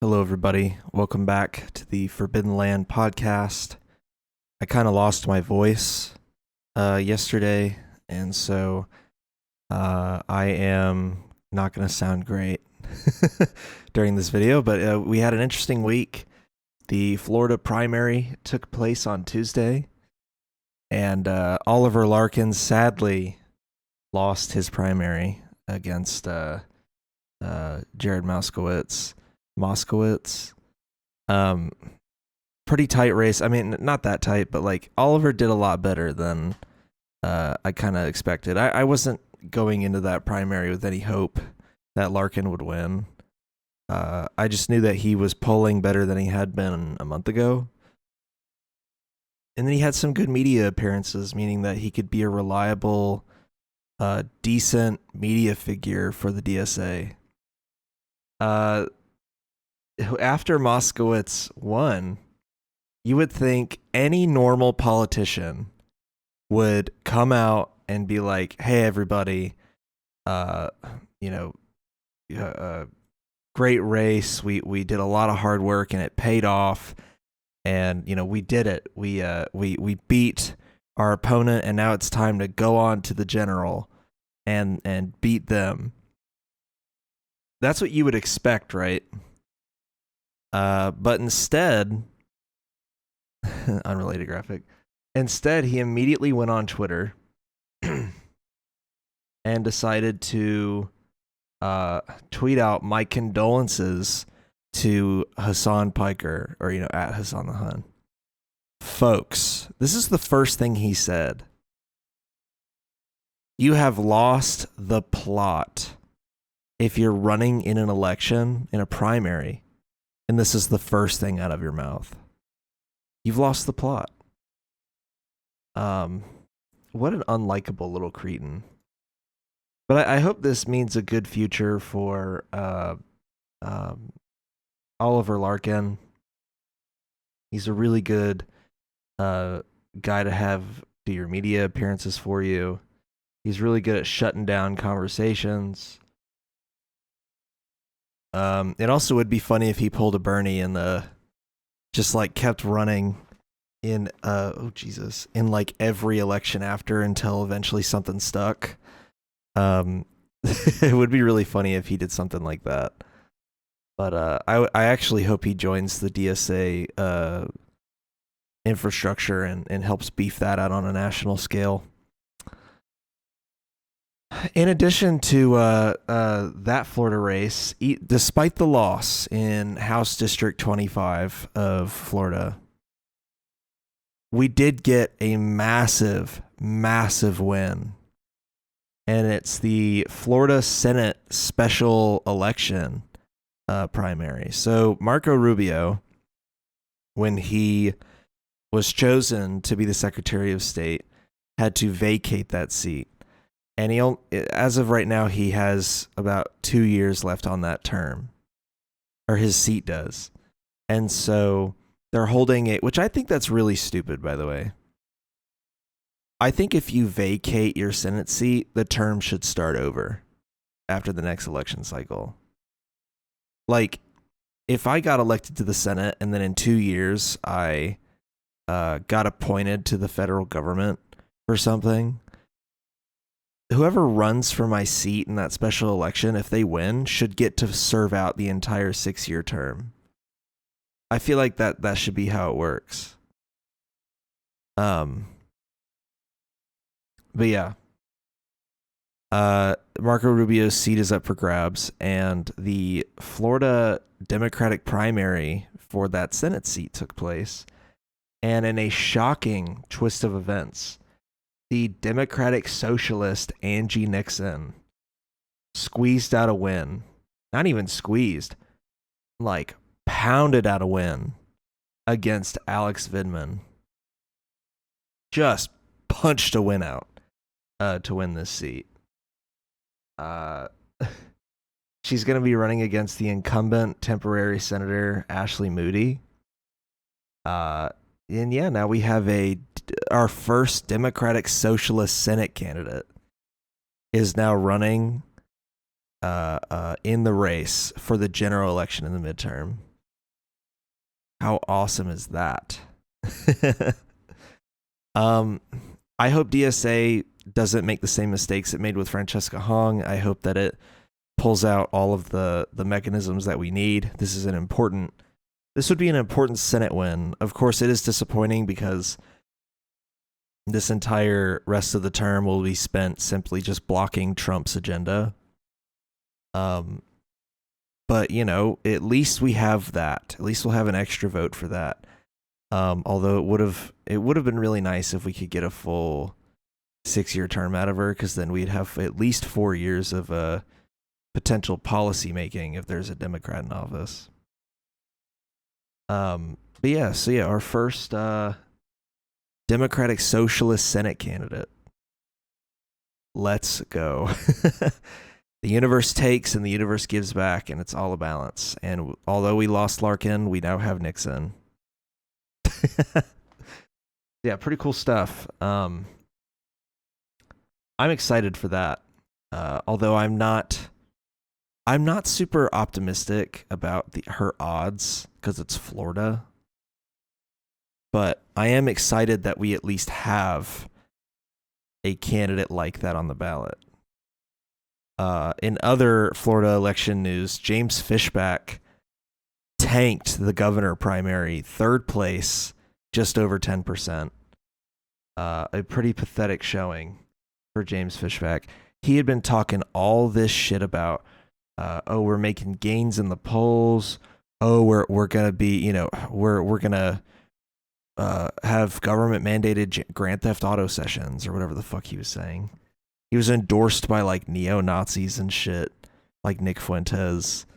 Hello, everybody. Welcome back to the Forbidden Land podcast. I kind of lost my voice yesterday, and so I am not going to sound great during this video, but we had an interesting week. The Florida primary took place on Tuesday, and Oliver Larkin sadly lost his primary against Jared Moskowitz. Um, Pretty tight race. I mean, not that tight, but like Oliver did a lot better than I kind of expected. I wasn't going into that primary with any hope that Larkin would win. I just knew that he was polling better than he had been a month ago. And then he had some good media appearances, meaning that he could be a reliable, decent media figure for the DSA. After Moskowitz won, you would think any normal politician would come out and be like, "Hey, everybody, uh, you know, great race. We did a lot of hard work and it paid off, and we did it. We beat our opponent, and now it's time to go on to the general and beat them." That's what you would expect, right? But instead, unrelated graphic. Instead, he immediately went on Twitter and decided to tweet out my condolences to Hassan Piker, or at Hassan the Hun. Folks, this is the first thing he said. You have lost the plot if you're running in an election, in a primary, and this is the first thing out of your mouth. You've lost the plot. What an unlikable little cretin. But I hope this means a good future for Oliver Larkin. He's a really good guy to have do your media appearances for you. He's really good at shutting down conversations. It also would be funny if he pulled a Bernie and just like kept running in in like every election after until eventually something stuck. It would be really funny if he did something like that. But I actually hope he joins the DSA infrastructure and helps beef that out on a national scale. In addition to that Florida race, despite the loss in House District 25 of Florida, we did get a massive, massive win. And it's the Florida Senate special election primary. So Marco Rubio, when he was chosen to be the Secretary of State, had to vacate that seat. And as of right now, he has about 2 years left on that term, or his seat does. And so they're holding it, which I think that's really stupid, by the way. I think if you vacate your Senate seat, the term should start over after the next election cycle. Like, if I got elected to the Senate and then in 2 years I got appointed to the federal government for something, whoever runs for my seat in that special election, if they win, should get to serve out the entire 6-year term. I feel like that should be how it works. But yeah. Marco Rubio's seat is up for grabs, and the Florida Democratic primary for that Senate seat took place. And in a shocking twist of events, the Democratic Socialist Angie Nixon squeezed out a win. Not even squeezed, like pounded out a win against Alex Vidman. Just punched a win out to win this seat. She's going to be running against the incumbent temporary senator Ashley Moody. And yeah, now we have our first Democratic Socialist Senate candidate is now running in the race for the general election in the midterm. How awesome is that? um, I hope DSA doesn't make the same mistakes it made with Francesca Hong. I hope that it pulls out all of the mechanisms that we need. This would be an important Senate win. Of course, it is disappointing because this entire rest of the term will be spent simply just blocking Trump's agenda. But you know, at least we have that. At least we'll have an extra vote for that. Although it would have been really nice if we could get a full 6-year term out of her, because then we'd have at least 4 years of potential policy making if there's a Democrat in office. But yeah, so yeah, our first Democratic Socialist Senate candidate. Let's go. The universe takes and the universe gives back, and it's all a balance. And although we lost Larkin, we now have Nixon. Yeah, pretty cool stuff. I'm excited for that. Although I'm not super optimistic about her odds because it's Florida. But I am excited that we at least have a candidate like that on the ballot. In other Florida election news, James Fishback tanked the governor primary, 3rd place, just over 10%. A pretty pathetic showing for James Fishback. He had been talking all this shit about, we're making gains in the polls. Oh, we're gonna be, you know, we're gonna have government mandated Grand Theft Auto sessions or whatever the fuck he was saying. He was endorsed by like neo-Nazis and shit, like Nick Fuentes.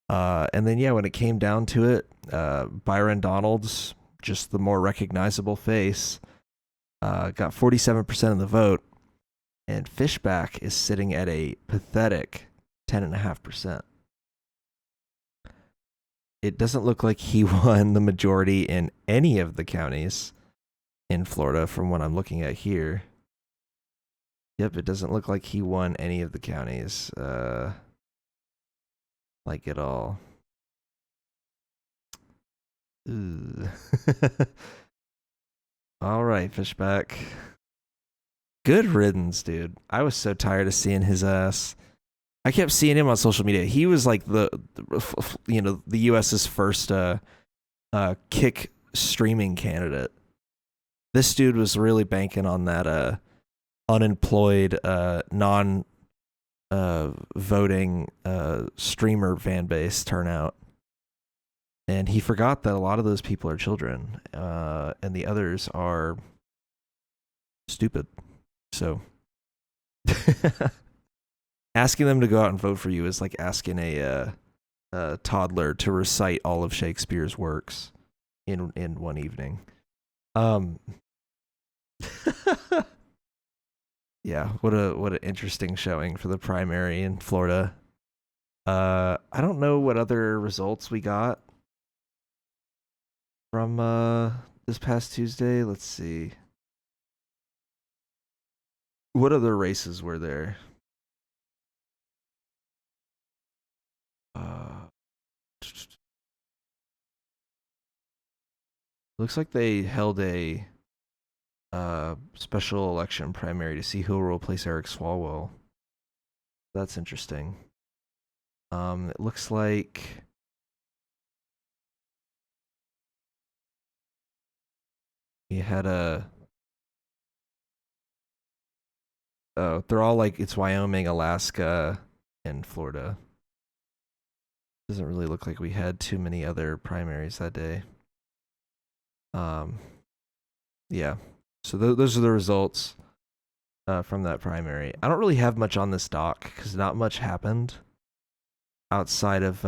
And then, yeah, when it came down to it, Byron Donalds, just the more recognizable face, got 47% of the vote. And Fishback is sitting at a pathetic 10.5%. It doesn't look like he won the majority in any of the counties in Florida from what I'm looking at here. Yep, it doesn't look like he won any of the counties, like at all. All right, Fishback. Good riddance, dude. I was so tired of seeing his ass. I kept seeing him on social media. He was like the US's first kick streaming candidate. This dude was really banking on that unemployed non voting streamer fan base turnout, and he forgot that a lot of those people are children, and the others are stupid. So asking them to go out and vote for you is like asking a toddler to recite all of Shakespeare's works in one evening. Yeah, what an interesting showing for the primary in Florida. I don't know what other results we got from this past Tuesday. Let's see. What other races were there? Looks like they held a special election primary to see who will replace Eric Swalwell. That's interesting. It looks like he had they're all like, it's Wyoming, Alaska, and Florida. Doesn't really look like we had too many other primaries that day. Yeah. So those are the results from that primary. I don't really have much on this doc because not much happened outside of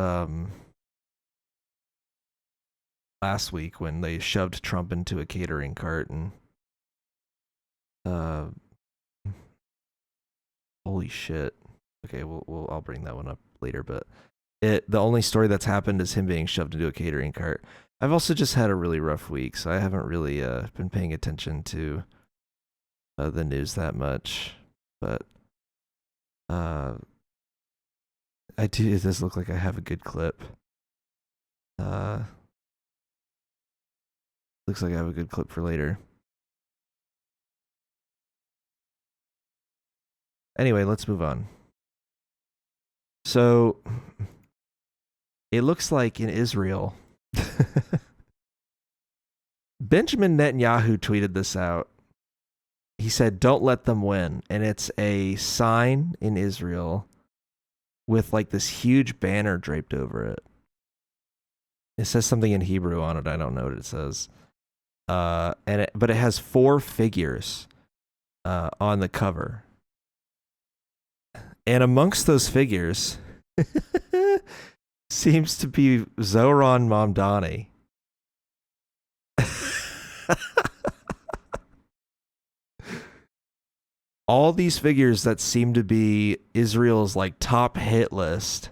last week when they shoved Trump into a catering cart and holy shit. Okay, I'll bring that one up later, but the only story that's happened is him being shoved into a catering cart. I've also just had a really rough week, so I haven't really been paying attention to the news that much. But it does look like I have a good clip. Looks like I have a good clip for later. Anyway, let's move on. So it looks like in Israel, Benjamin Netanyahu tweeted this out. He said, "Don't let them win." And it's a sign in Israel with like this huge banner draped over it. It says something in Hebrew on it. I don't know what it says. But it has 4 figures on the cover. And amongst those figures seems to be Zohran Mamdani. All these figures that seem to be Israel's like top hit list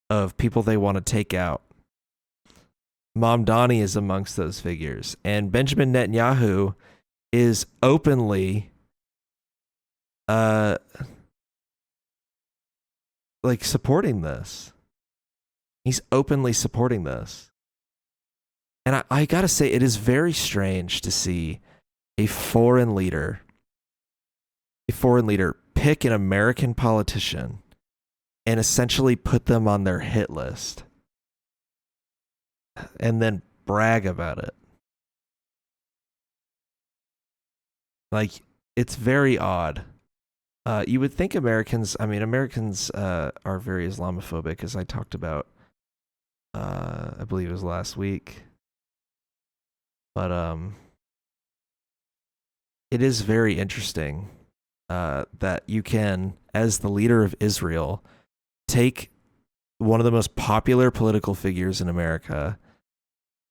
of people they want to take out. Mamdani is amongst those figures. And Benjamin Netanyahu is openly like supporting this. He's openly supporting this. And I gotta say, it is very strange to see a foreign leader pick an American politician and essentially put them on their hit list and then brag about it. Like, it's very odd. You would think Americans are very Islamophobic, as I talked about, I believe it was last week. But it is very interesting that you can, as the leader of Israel, take one of the most popular political figures in America,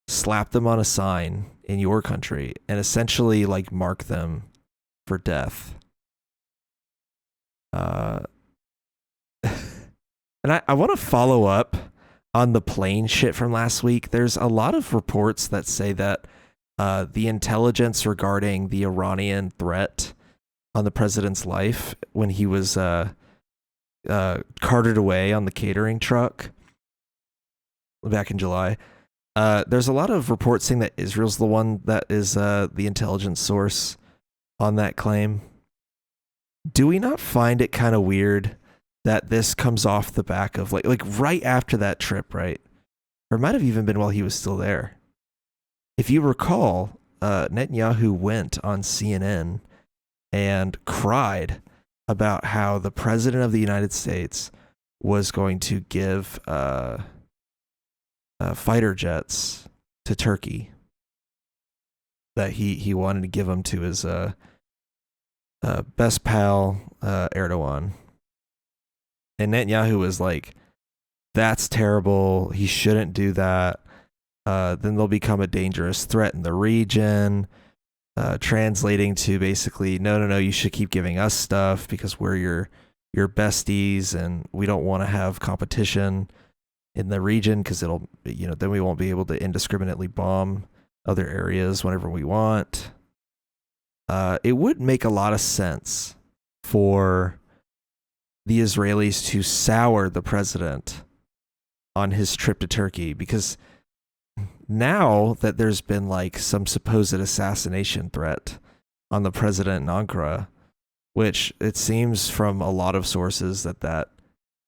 slap them on a sign in your country, and essentially like mark them for death. And I want to follow up on the plane shit from last week. There's a lot of reports that say that the intelligence regarding the Iranian threat on the president's life when he was carted away on the catering truck back in July. There's a lot of reports saying that Israel's the one that is the intelligence source on that claim. Do we not find it kind of weird that this comes off the back of like right after that trip, right? Or it might have even been while he was still there. If you recall, Netanyahu went on CNN and cried about how the president of the United States was going to give fighter jets to Turkey. That he wanted to give them to his best pal, Erdogan. And Netanyahu was like, that's terrible. He shouldn't do that. Then they'll become a dangerous threat in the region. Translating to basically, no, you should keep giving us stuff because we're your besties and we don't want to have competition in the region because then we won't be able to indiscriminately bomb other areas whenever we want. It would make a lot of sense for the Israelis to sour the president on his trip to Turkey, because now that there's been like some supposed assassination threat on the president in Ankara, which it seems from a lot of sources that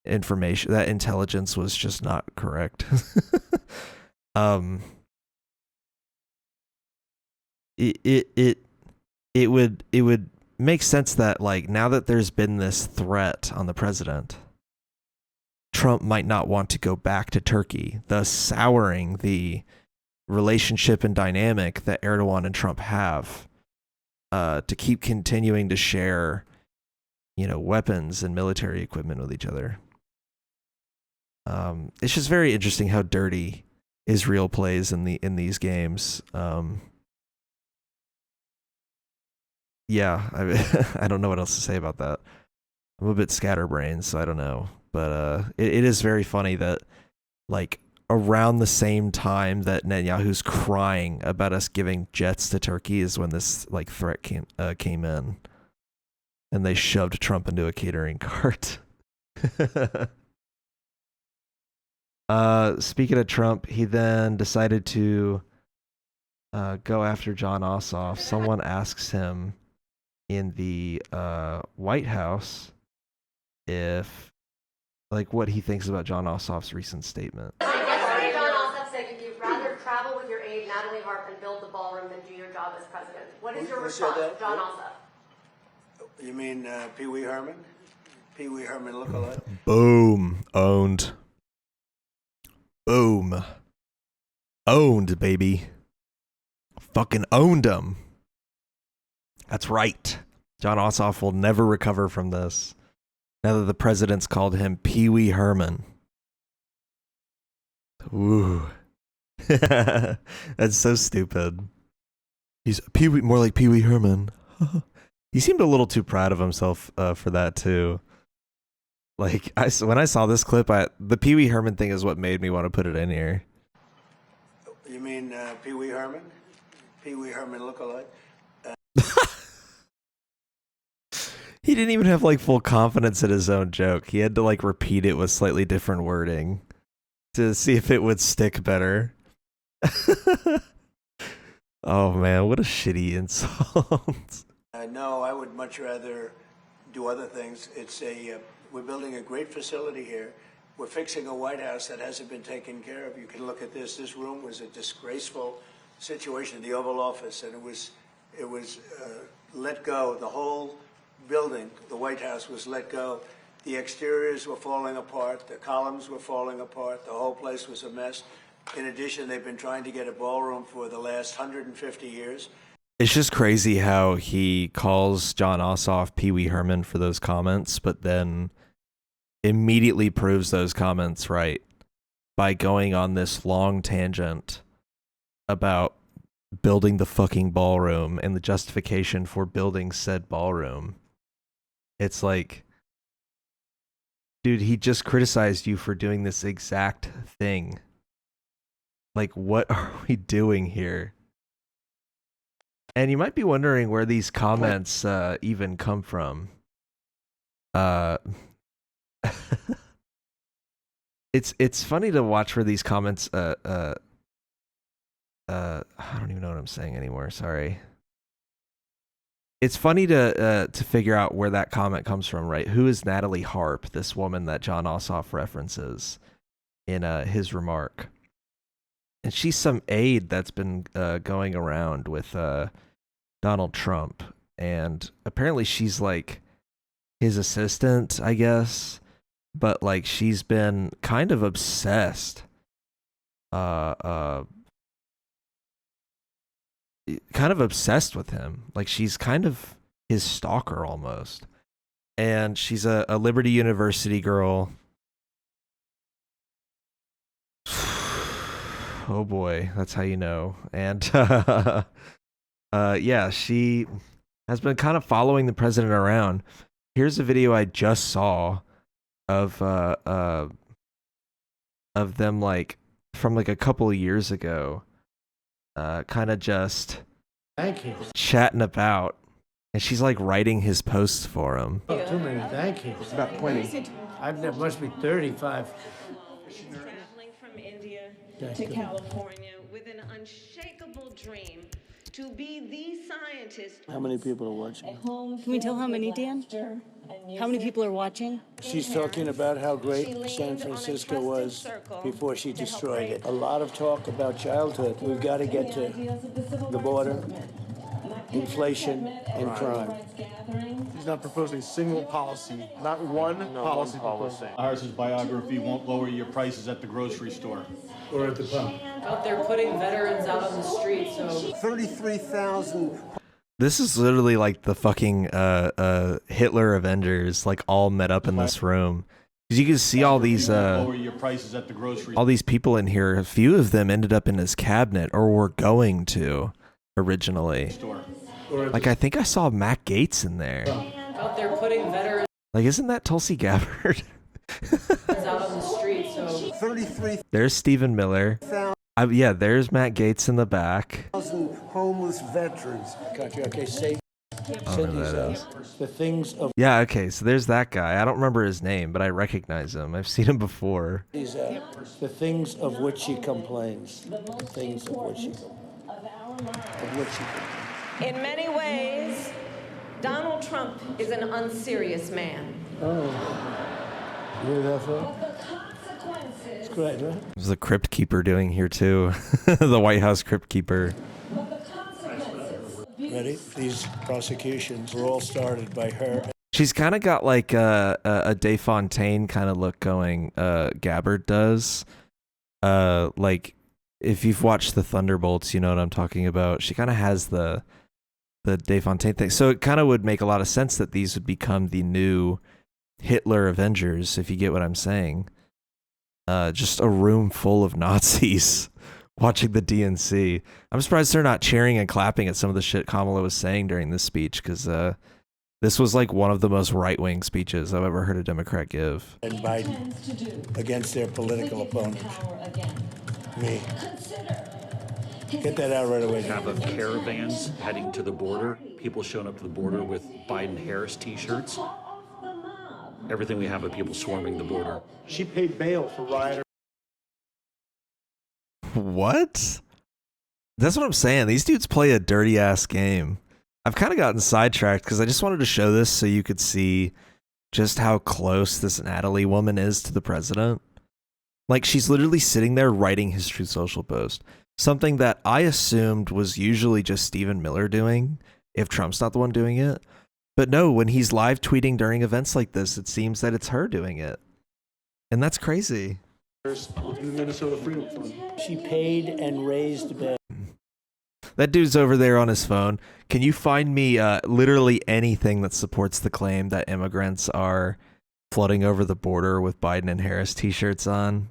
information, that intelligence was just not correct. It would make sense that like now that there's been this threat on the president, Trump might not want to go back to Turkey, thus souring the relationship and dynamic that Erdogan and Trump have, to keep continuing to share, weapons and military equipment with each other. It's just very interesting how dirty Israel plays in these games. Yeah, I don't know what else to say about that. I'm a bit scatterbrained, so I don't know. But it is very funny that, like, around the same time that Netanyahu's crying about us giving jets to Turkey is when this like threat came in, and they shoved Trump into a catering cart. Speaking of Trump, he then decided to go after John Ossoff, someone asks him in the White House if, like, what he thinks about John Ossoff's recent statement. John Ossoff said you'd rather travel with your aide, Natalie Harp, and build the ballroom than do your job as president. What is your response to John Ossoff? You mean Pee Wee Herman? Pee Wee Herman lookalike? Boom. Owned. Boom. Owned, baby. Fucking owned him. That's right. John Ossoff will never recover from this. Now that the president's called him Pee Wee Herman. Ooh. That's so stupid. He's Pee Wee, more like Pee Wee Herman. He seemed a little too proud of himself for that too. Like when I saw this clip, the Pee Wee Herman thing is what made me want to put it in here. You mean Pee Wee Herman? Pee Wee Herman lookalike? He didn't even have like full confidence in his own joke. He had to like repeat it with slightly different wording to see if it would stick better. Oh man, what a shitty insult. No, I would much rather do other things. We're building a great facility here. We're fixing a White House that hasn't been taken care of. You can look at this. This room was a disgraceful situation, the Oval Office, and it was let go. The whole building, the White House, was let go. The exteriors were falling apart. The columns were falling apart. The whole place was a mess. In addition, they've been trying to get a ballroom for the last 150 years. It's just crazy how he calls John Ossoff Pee Wee Herman for those comments, but then immediately proves those comments right by going on this long tangent about building the fucking ballroom and the justification for building said ballroom. It's like, dude, he just criticized you for doing this exact thing. Like, what are we doing here? And you might be wondering where these comments even come from. It's funny to watch where these comments I don't even know what I'm saying anymore, sorry. It's funny to figure out where that comment comes from, right? Who is Natalie Harp, this woman that John Ossoff references in his remark? And she's some aide that's been going around with Donald Trump. And apparently she's like his assistant, I guess. But like she's been kind of obsessed. Kind of obsessed with him. Like she's kind of his stalker almost. And she's a Liberty University girl. Oh boy, that's how you know. And yeah, she has been kind of following the president around. Here's a video I just saw of them like from like a couple of years ago, kind of just thank you chatting about, and she's like writing his posts for him. Oh, too many thank you. It's about 20. There must be 35. Traveling from India to California with an unshakable dream to be the scientist. How many people are watching? Can we tell how many, Dan? How many people are watching? She's talking about how great San Francisco was before she destroyed it. A lot of talk about childhood. We've got to get to the border, inflation, and crime. He's not proposing a single policy, not one policy. Harris's biography won't lower your prices at the grocery store. Or at the pump. Out there putting veterans out on the street, so 33,000. This is literally like the fucking Hitler Avengers, like all met up in this room. Because you can see all these Lower your prices at the grocery all these people in here. A few of them ended up in his cabinet or were going to originally. store. Like I think I saw Matt Gaetz in there. out there putting veterans Like isn't that Tulsi Gabbard? out on the street, so 33,000 There's Stephen Miller. Yeah, there's Matt Gaetz in the back. homeless veterans. Okay, say I don't know who that is. the things of Yeah, okay, so there's that guy. I don't remember his name, but I recognize him. I've seen him before. these, the things of which she complains. The things of which she complains. of what she did. In many ways, Donald Trump is an unserious man. Oh, you hear that, Phil? It's great, right? There's the crypt keeper doing here too. The White House crypt keeper. Ready? These prosecutions were all started by her. She's kind of got like a De Fontaine kind of look going. Gabbard does. Like if you've watched the Thunderbolts, you know what I'm talking about. She kind of has the De Fontaine thing. So it kind of would make a lot of sense that these would become the new Hitler Avengers, if you get what I'm saying. Just a room full of Nazis watching the DNC. I'm surprised they're not cheering and clapping at some of the shit Kamala was saying during this speech, because this was like one of the most right-wing speeches I've ever heard a Democrat give. And Biden against their political opponent. Me. Get that out right away. Have of caravans heading to the border, people showing up to the border with Biden-Harris t-shirts. Everything we have of people swarming the border. She paid bail for rioters. What? That's what I'm saying. These dudes play a dirty ass game. I've kind of gotten sidetracked because I just wanted to show this so you could see just how close this Natalie woman is to the president. Like, she's literally sitting there writing his Truth Social post. Something that I assumed was usually just Stephen Miller doing, if Trump's not the one doing it. But no, when he's live tweeting during events like this, it seems that it's her doing it. And that's crazy. In the Minnesota Freedom Fund. She paid and raised bail. That dude's over there on his phone. Can you find me literally anything that supports the claim that immigrants are flooding over the border with Biden and Harris t-shirts on?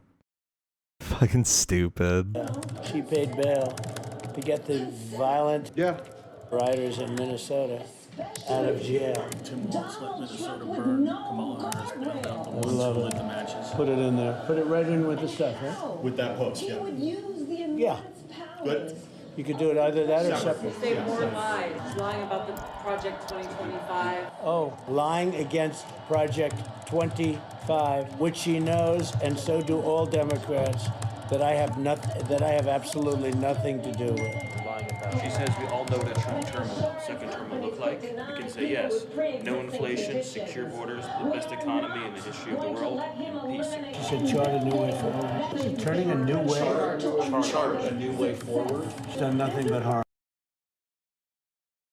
Fucking stupid. She paid bail to get the violent rioters in Minnesota out of jail. Tim Walz let Minnesota burn. Kamala Harris bailed out the ones who lit the matches. Put it in there. Put it right in with the stuff, right? With that post, yeah. Yeah. Good. You could do it either that or separate. Say more lies. Lying about the Project 2025. Oh, lying against Project 25, which she knows, and so do all Democrats, that I have absolutely nothing to do with. She says we all know what a second term will look like. We can say yes, no inflation, secure borders, the best economy in the history of the world, and peace. She said chart a new way forward. Is she turning a new way? Chart a new way forward. She's done nothing but harm.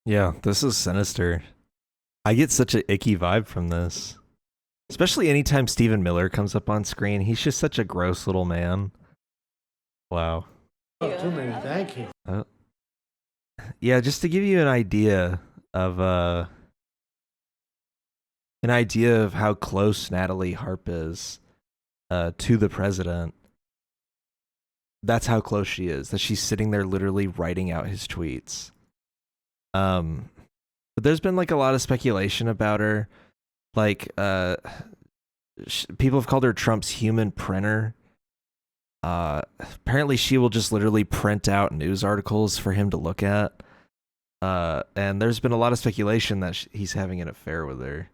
Yeah, this is sinister. I get such an icky vibe from this. Especially anytime Stephen Miller comes up on screen. He's just such a gross little man. Wow. Oh, too many. Thank you. Yeah, just to give you an idea of how close Natalie Harp is to the president. That's how close she is. That she's sitting there literally writing out his tweets. But there's been like a lot of speculation about her. Like people have called her Trump's human printer. Apparently she will just literally print out news articles for him to look at. And there's been a lot of speculation that he's having an affair with her.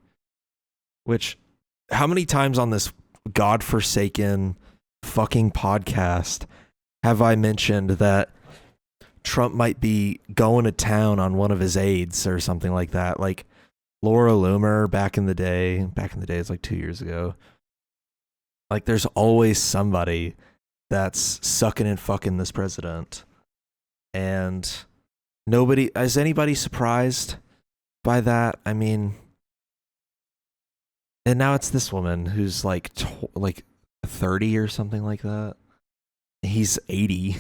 Which, how many times on this godforsaken fucking podcast have I mentioned that Trump might be going to town on one of his aides or something like that? Like Laura Loomer back in the day, it's like 2 years ago. Like there's always somebody that's sucking and fucking this president. And is anybody surprised by that? I mean, and now it's this woman who's like 30 or something like that. He's 80.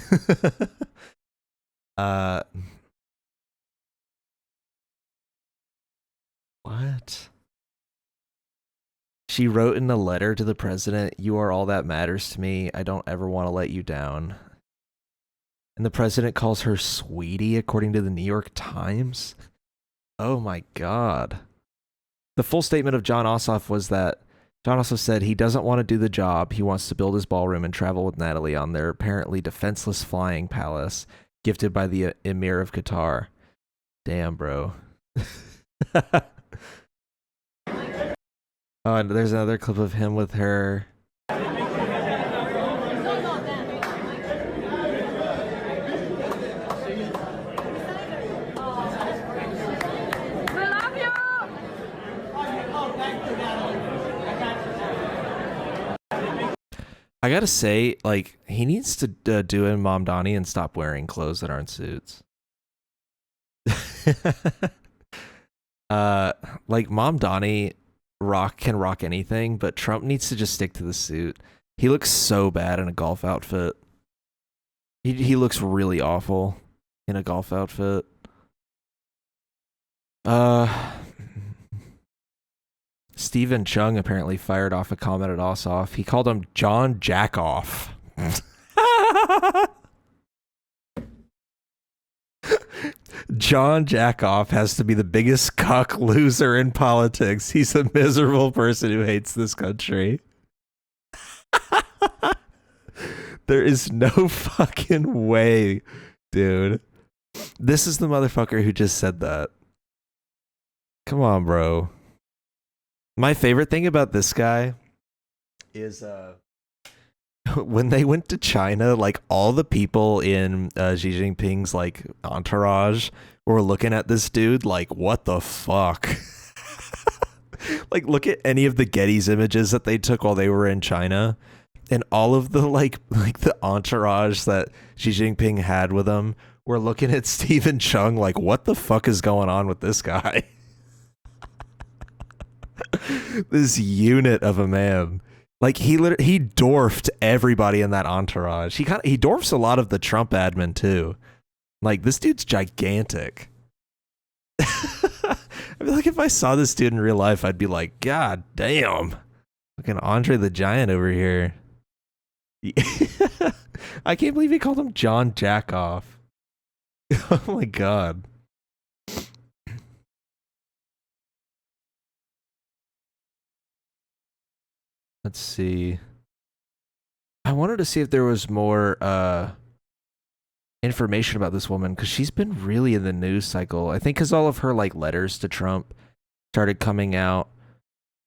What? She wrote in a letter to the president, "You are all that matters to me. I don't ever want to let you down." And the president calls her sweetie, according to the New York Times. Oh my God. The full statement of John Ossoff was that John Ossoff said he doesn't want to do the job. He wants to build his ballroom and travel with Natalie on their apparently defenseless flying palace gifted by the Emir of Qatar. Damn, bro. Oh, and there's another clip of him with her. I gotta say, like, he needs to do a Mom Donnie and stop wearing clothes that aren't suits. Like Mom Donnie can rock anything, but Trump needs to just stick to the suit. He looks so bad in a golf outfit. He looks really awful in a golf outfit. Stephen Chung apparently fired off a comment at Ossoff. He called him John Jackoff. John Jackoff has to be the biggest cuck loser in politics. He's a miserable person who hates this country. There is no fucking way, dude. This is the motherfucker who just said that. Come on, bro. My favorite thing about this guy is when they went to China, like all the people in Xi Jinping's like entourage were looking at this dude like, what the fuck? Like, look at any of the Getty's images that they took while they were in China, and all of the like the entourage that Xi Jinping had with him were looking at Stephen Chung like, what the fuck is going on with this guy? This unit of a man. Like, he dwarfed everybody in that entourage. He dwarfs a lot of the Trump admin too. Like, this dude's gigantic. I feel like if I saw this dude in real life, I'd be like, God damn. Fucking Andre the Giant over here. I can't believe he called him John Jackoff. Oh my God. Let's see. I wanted to see if there was more information about this woman, because she's been really in the news cycle. I think because all of her like letters to Trump started coming out,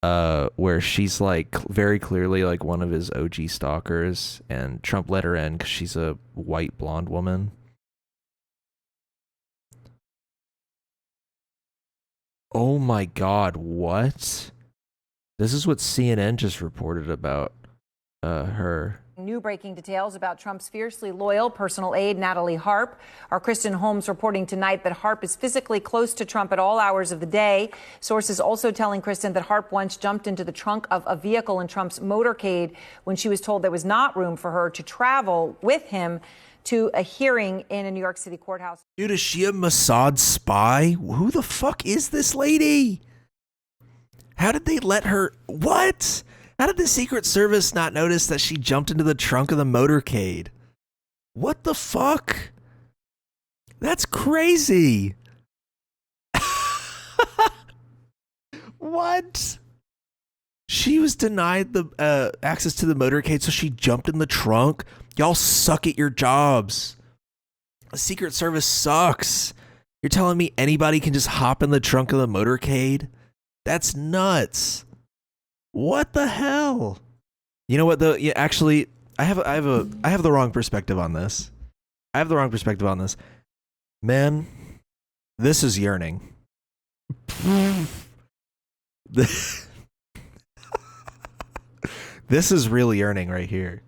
where she's like very clearly like one of his OG stalkers, and Trump let her in because she's a white blonde woman. Oh my God, what? This is what CNN just reported about her. New breaking details about Trump's fiercely loyal personal aide, Natalie Harp. Our Kristen Holmes reporting tonight that Harp is physically close to Trump at all hours of the day. Sources also telling Kristen that Harp once jumped into the trunk of a vehicle in Trump's motorcade when she was told there was not room for her to travel with him to a hearing in a New York City courthouse. Dude, is she a Mossad spy? Who the fuck is this lady? How did they let her? What? How did the Secret Service not notice that she jumped into the trunk of the motorcade? What the fuck? That's crazy. What? She was denied the access to the motorcade, so she jumped in the trunk. Y'all suck at your jobs. The Secret Service sucks. You're telling me anybody can just hop in the trunk of the motorcade? That's nuts. What the hell? You know what though? Yeah, actually, I have the wrong perspective on this. Man, this is yearning. This is really yearning right here.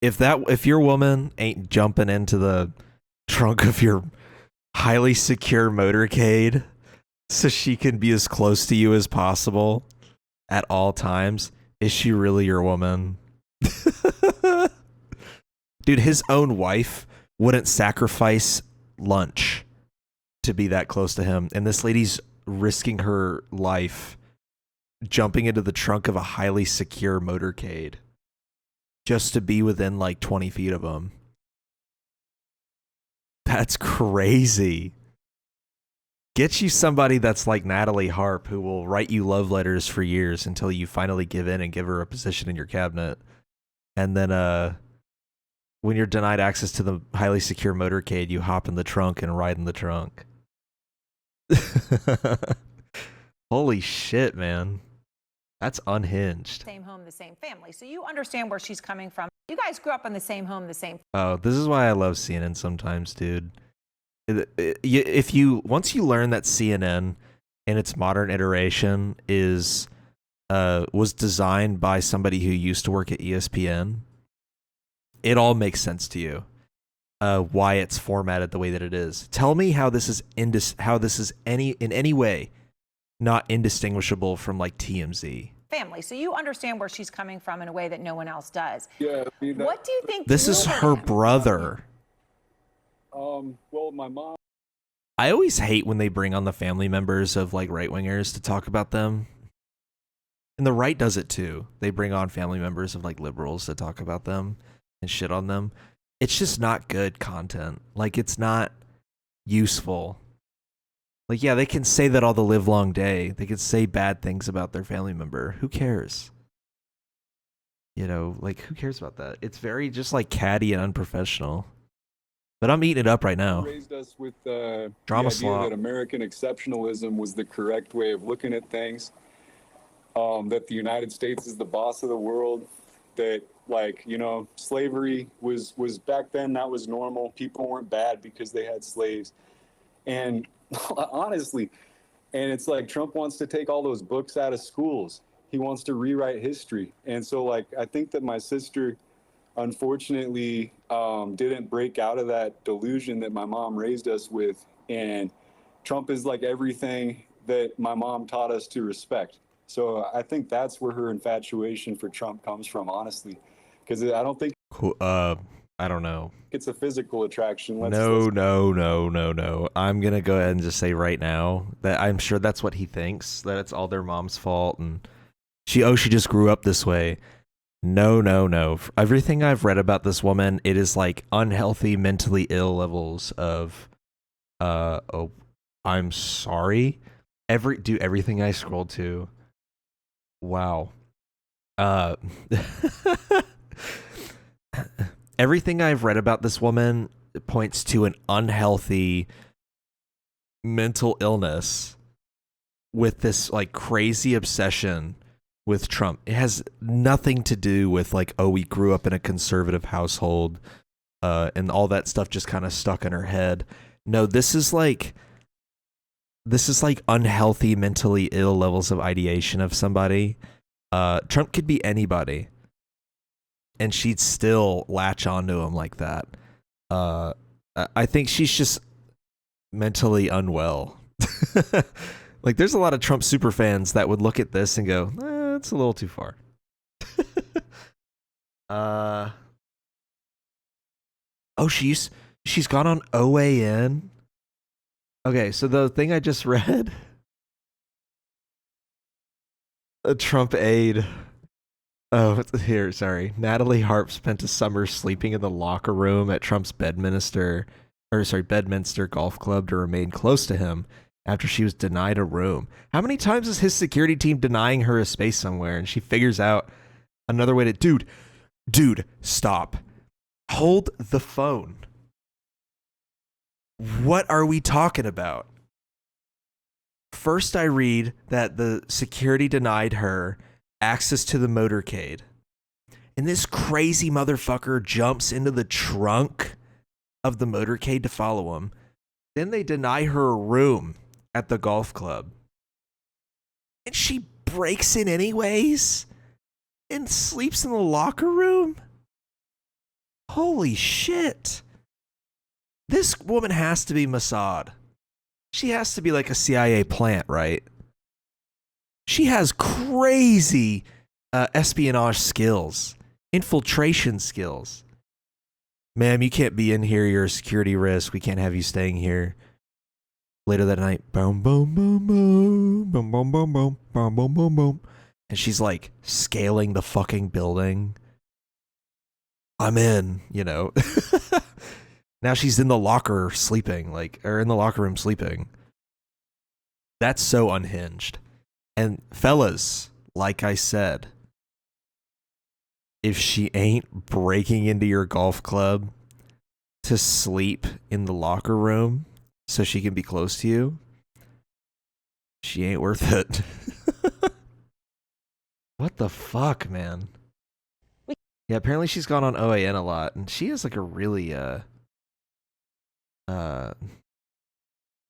If your woman ain't jumping into the trunk of your highly secure motorcade so she can be as close to you as possible at all times, is she really your woman? Dude, his own wife wouldn't sacrifice lunch to be that close to him, and this lady's risking her life jumping into the trunk of a highly secure motorcade just to be within like 20 feet of him. That's crazy. Get you somebody that's like Natalie Harp, who will write you love letters for years until you finally give in and give her a position in your cabinet. And then when you're denied access to the highly secure motorcade, you hop in the trunk and ride in the trunk. Holy shit, man. That's unhinged. Same home, the same family. So you understand where she's coming from. You guys grew up in the same home, the same. Oh, this is why I love CNN sometimes, dude. Once you learn that CNN in its modern iteration is was designed by somebody who used to work at ESPN, it all makes sense to you. Why it's formatted the way that it is. Tell me how this is in any way not indistinguishable from like TMZ. Family, so you understand where she's coming from in a way that no one else does. Yeah. I mean, what do you think? This is her brother. Well, my mom. I always hate when they bring on the family members of like right wingers to talk about them. And the right does it too. They bring on family members of like liberals to talk about them and shit on them. It's just not good content. Like, it's not useful. Like, yeah, they can say that all the live long day. They can say bad things about their family member. Who cares? You know, like, who cares about that? It's very just like catty and unprofessional. But I'm eating it up right now. Raised us with Drama the idea slop. that American exceptionalism was the correct way of looking at things. That the United States is the boss of the world. That, like, you know, slavery was back then, that was normal. People weren't bad because they had slaves. And honestly, and it's like Trump wants to take all those books out of schools. He wants to rewrite history. And so, like, I think that my sister, unfortunately, didn't break out of that delusion that my mom raised us with. And Trump is like everything that my mom taught us to respect. So I think that's where her infatuation for Trump comes from, honestly, because I don't think I don't know. it's a physical attraction. No. I'm gonna go ahead and just say right now that I'm sure that's what he thinks, that it's all their mom's fault and she just grew up this way. No. Everything I've read about this woman, it is like unhealthy, mentally ill levels of I'm sorry. Everything I scrolled to. Wow. Everything I've read about this woman points to an unhealthy mental illness with this like crazy obsession with Trump. It has nothing to do with like, oh, we grew up in a conservative household and all that stuff just kind of stuck in her head. No, this is like unhealthy, mentally ill levels of ideation of somebody. Trump could be anybody, and she'd still latch onto him like that. I think she's just mentally unwell. Like, there's a lot of Trump superfans that would look at this and go, "It's a little too far." Oh, she's gone on OAN. Okay, so the thing I just read, a Trump aide. Oh, here, sorry. Natalie Harp spent a summer sleeping in the locker room at Trump's Bedminster Golf Club to remain close to him after she was denied a room. How many times is his security team denying her a space somewhere and she figures out another way to... Dude, stop. Hold the phone. What are we talking about? First, I read that the security denied her access to the motorcade. And this crazy motherfucker jumps into the trunk of the motorcade to follow him. Then they deny her a room at the golf club. And she breaks in anyways and sleeps in the locker room? Holy shit. This woman has to be Mossad. She has to be like a CIA plant, right? She has crazy espionage skills, infiltration skills. Ma'am, you can't be in here. You're a security risk. We can't have you staying here. Later that night, boom, boom, boom, boom, boom, boom, boom, boom, boom, boom, boom, boom. And she's like scaling the fucking building. I'm in, you know. Now she's in the locker sleeping, or in the locker room sleeping. That's so unhinged. And fellas, like I said, if she ain't breaking into your golf club to sleep in the locker room so she can be close to you, she ain't worth it. What the fuck, man? Yeah, apparently she's gone on OAN a lot, and she has like a really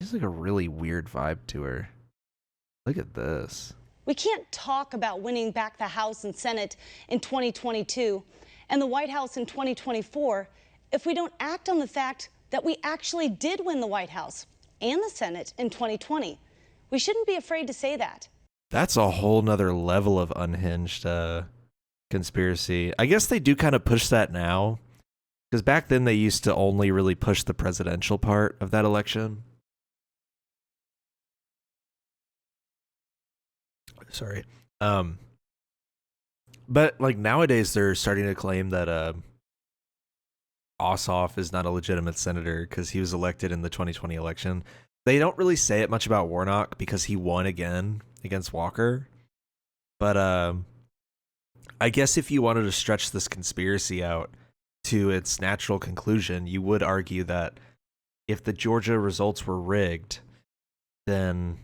she's like a really weird vibe to her. Look at this. We can't talk about winning back the House and Senate in 2022 and the White House in 2024 if we don't act on the fact that we actually did win the White House and the Senate in 2020. We shouldn't be afraid to say that. That's a whole nother level of unhinged conspiracy. I guess they do kind of push that now, because back then they used to only really push the presidential part of that election. Sorry. But like nowadays they're starting to claim that Ossoff is not a legitimate senator because he was elected in the 2020 election. They don't really say it much about Warnock because he won again against Walker. But I guess if you wanted to stretch this conspiracy out to its natural conclusion, you would argue that if the Georgia results were rigged, then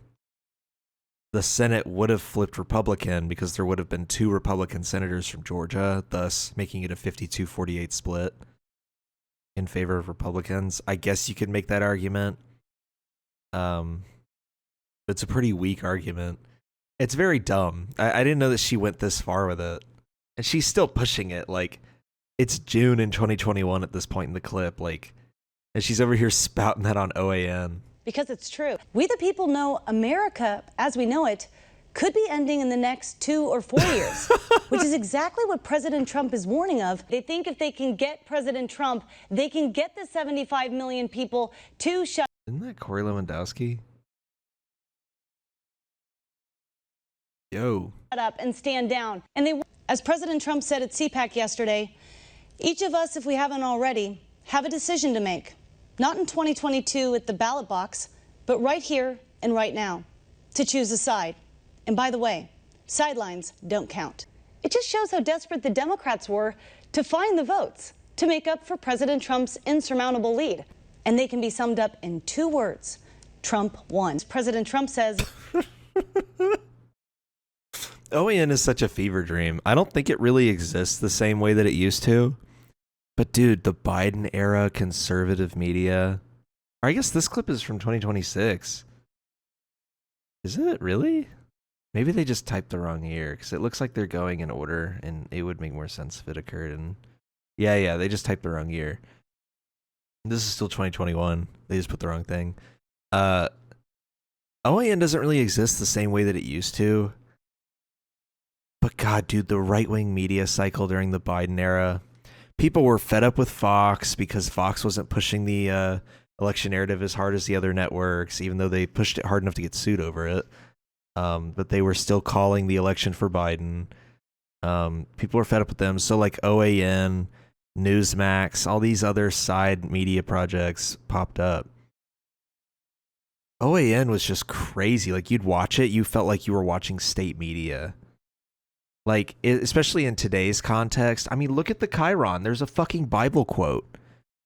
the Senate would have flipped Republican because there would have been 2 Republican senators from Georgia, thus making it a 52-48 split in favor of Republicans. I guess you could make that argument. It's a pretty weak argument. It's very dumb. I didn't know that she went this far with it. And she's still pushing it. Like, it's June in 2021 at this point in the clip. Like, and she's over here spouting that on OAN. Because it's true. We the people know America, as we know it, could be ending in the next 2 or 4 years, which is exactly what President Trump is warning of. They think if they can get President Trump, they can get the 75 million people to shut. Isn't that Corey Lewandowski? Yo. Shut up and stand down. And they, as President Trump said at CPAC yesterday, each of us, if we haven't already, have a decision to make. Not in 2022 at the ballot box, but right here and right now, to choose a side. And by the way, sidelines don't count. It just shows how desperate the Democrats were to find the votes to make up for President Trump's insurmountable lead. And they can be summed up in 2 words: Trump won. President Trump says... OAN is such a fever dream. I don't think it really exists the same way that it used to. But dude, the Biden era conservative media, or I guess this clip is from 2026. Is it really? Maybe they just typed the wrong year because it looks like they're going in order and it would make more sense if it occurred in... Yeah, they just typed the wrong year. This is still 2021. They just put the wrong thing. OAN doesn't really exist the same way that it used to. But God, dude, the right-wing media cycle during the Biden era, people were fed up with Fox because Fox wasn't pushing the election narrative as hard as the other networks, even though they pushed it hard enough to get sued over it. But they were still calling the election for Biden. People were fed up with them. So like OAN, Newsmax, all these other side media projects popped up. OAN was just crazy. Like you'd watch it, you felt like you were watching state media. Like, especially in today's context. I mean, look at the Chiron. There's a fucking Bible quote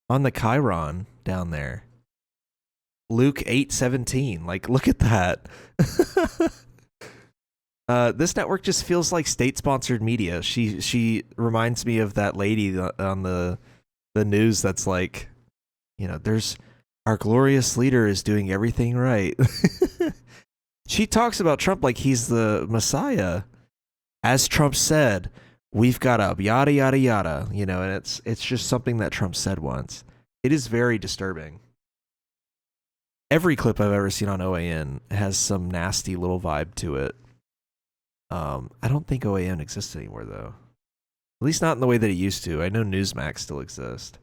on the Chiron down there. Luke 8:17. Like, look at that. This network just feels like state-sponsored media. She reminds me of that lady on the news that's like, you know, there's our glorious leader is doing everything right. She talks about Trump like he's the Messiah. As Trump said, we've got a yada, yada, yada, you know, and it's just something that Trump said once. It is very disturbing. Every clip I've ever seen on OAN has some nasty little vibe to it. I don't think OAN exists anymore, though. At least not in the way that it used to. I know Newsmax still exists.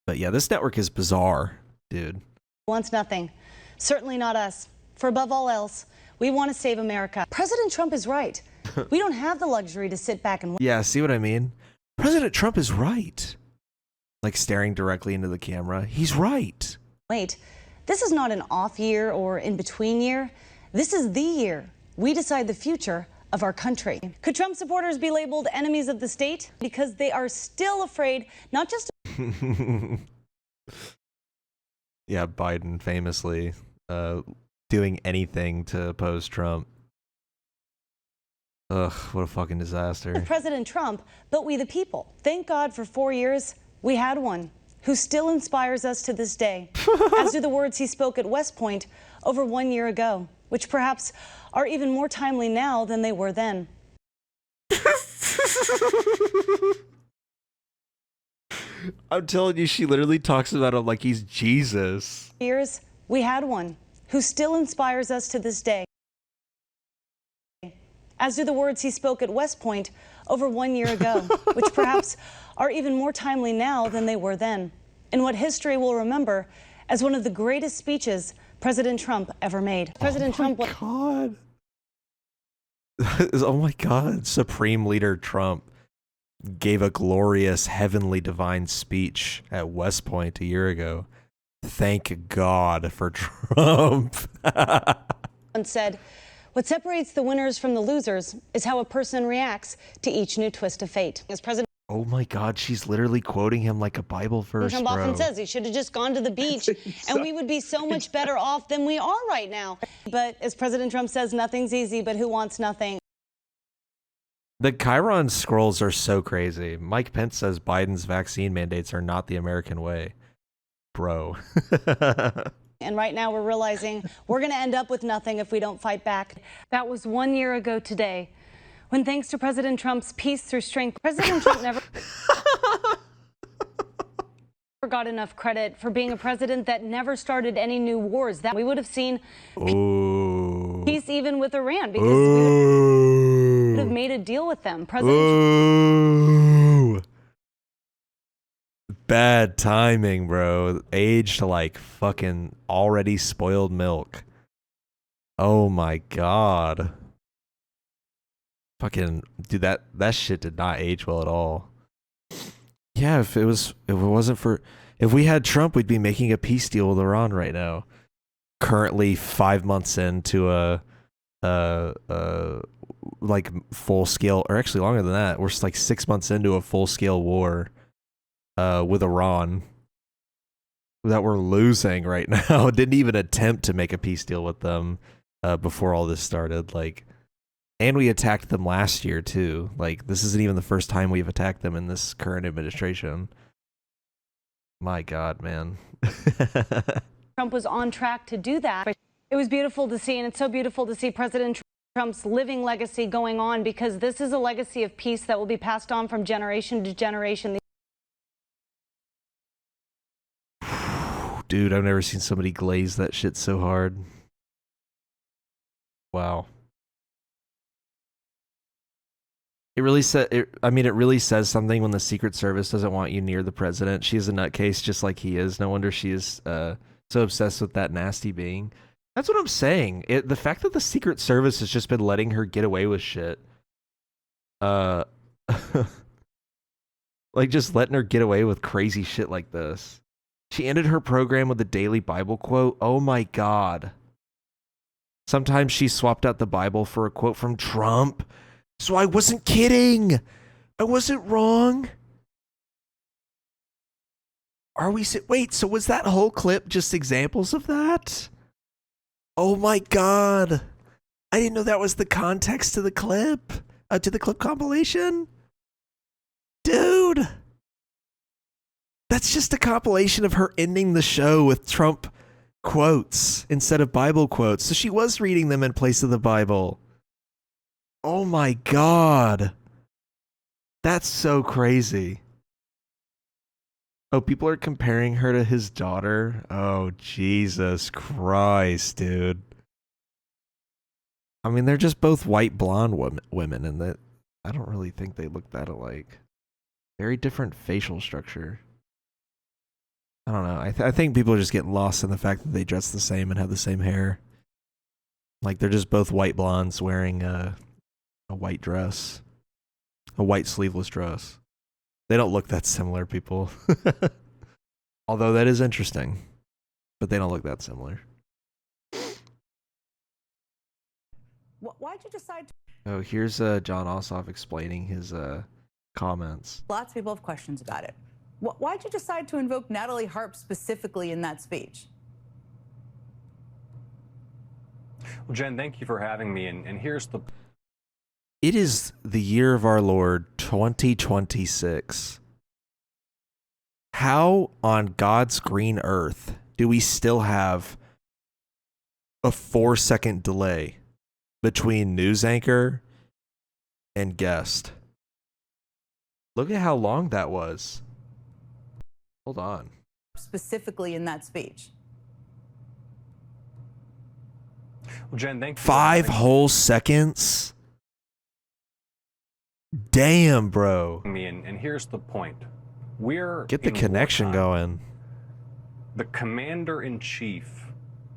But yeah, this network is bizarre, dude. Wants nothing. Certainly not us. For above all else, we want to save America. President Trump is right. We don't have the luxury to sit back and wait. Yeah, see what I mean? President Trump is right. Like staring directly into the camera. He's right. Wait, this is not an off year or in between year. This is the year we decide the future of our country. Could Trump supporters be labeled enemies of the state? Because they are still afraid, not just... Yeah, Biden famously doing anything to oppose Trump. Ugh, what a fucking disaster. President Trump, but we the people. Thank God for 4 years we had one who still inspires us to this day, as do the words he spoke at West Point over 1 year ago. which perhaps are even more timely now than they were then. I'm telling you, she literally talks about him like he's Jesus. Years, we had one who still inspires us to this day, as do the words he spoke at West Point over 1 year ago, which perhaps are even more timely now than they were then, in what history will remember as one of the greatest speeches President Trump ever made. President Trump. God. Oh my God. Supreme Leader Trump gave a glorious heavenly divine speech at West Point a year ago. Thank God for Trump. Once said, what separates the winners from the losers is how a person reacts to each new twist of fate. As President Oh my God, she's literally quoting him like a Bible verse, Trump bro. often says he should have just gone to the beach and we would be so much better off than we are right now. But as President Trump says, nothing's easy, but who wants nothing? The Chiron scrolls are so crazy. Mike Pence says Biden's vaccine mandates are not the American way. Bro. And right now we're realizing we're going to end up with nothing if we don't fight back. That was 1 year ago today, when thanks to President Trump's peace through strength, President Trump never got enough credit for being a president that never started any new wars. That we would have seen peace even with Iran, because we would have made a deal with them. President Bad timing, bro. Aged like fucking already spoiled milk. Oh my God. Fucking dude, that shit did not age well at all. Yeah, if we had Trump, we'd be making a peace deal with Iran right now. Currently 5 months into a like full scale, or actually longer than that. We're like 6 months into a full scale war with Iran that we're losing right now. Didn't even attempt to make a peace deal with them before all this started. Like, and we attacked them last year too. Like, this isn't even the first time we've attacked them in this current administration. My God, man. Trump was on track to do that. It was beautiful to see, and it's so beautiful to see President Trump's living legacy going on, because this is a legacy of peace that will be passed on from generation to generation. Dude, I've never seen somebody glaze that shit so hard. Wow. It really it really says something when the Secret Service doesn't want you near the president. She's a nutcase just like he is. No wonder she is so obsessed with that nasty being. That's what I'm saying. The fact that the Secret Service has just been letting her get away with shit. Like just letting her get away with crazy shit like this. She ended her program with a daily Bible quote. Oh my God. Sometimes she swapped out the Bible for a quote from Trump. So I wasn't kidding. I wasn't wrong. Wait, so was that whole clip just examples of that? Oh my God. I didn't know that was the context to the clip. To the clip compilation. Dude. That's just a compilation of her ending the show with Trump quotes instead of Bible quotes. So she was reading them in place of the Bible. Oh my God. That's so crazy. Oh, people are comparing her to his daughter. Oh, Jesus Christ, dude. I mean, they're just both white blonde women, and that I don't really think they look that alike. Very different facial structure. I don't know. I think people are just getting lost in the fact that they dress the same and have the same hair. Like, they're just both white blondes wearing a white dress. A white sleeveless dress. They don't look that similar, people. Although that is interesting. But they don't look that similar. Why'd you decide to... Oh, here's John Ossoff explaining his comments. Lots of people have questions about it. Why'd you decide to invoke Natalie Harp specifically in that speech? Well, Jen, thank you for having me. And here's the... It is the year of our Lord, 2026. How on God's green earth do we still have a 4-second delay between news anchor and guest. Look at how long that was. Hold on. Specifically in that speech. Well, Jen, thank you. 5 whole seconds? Damn, bro. And here's the point. We're Get the in connection wartime. going. The commander-in-chief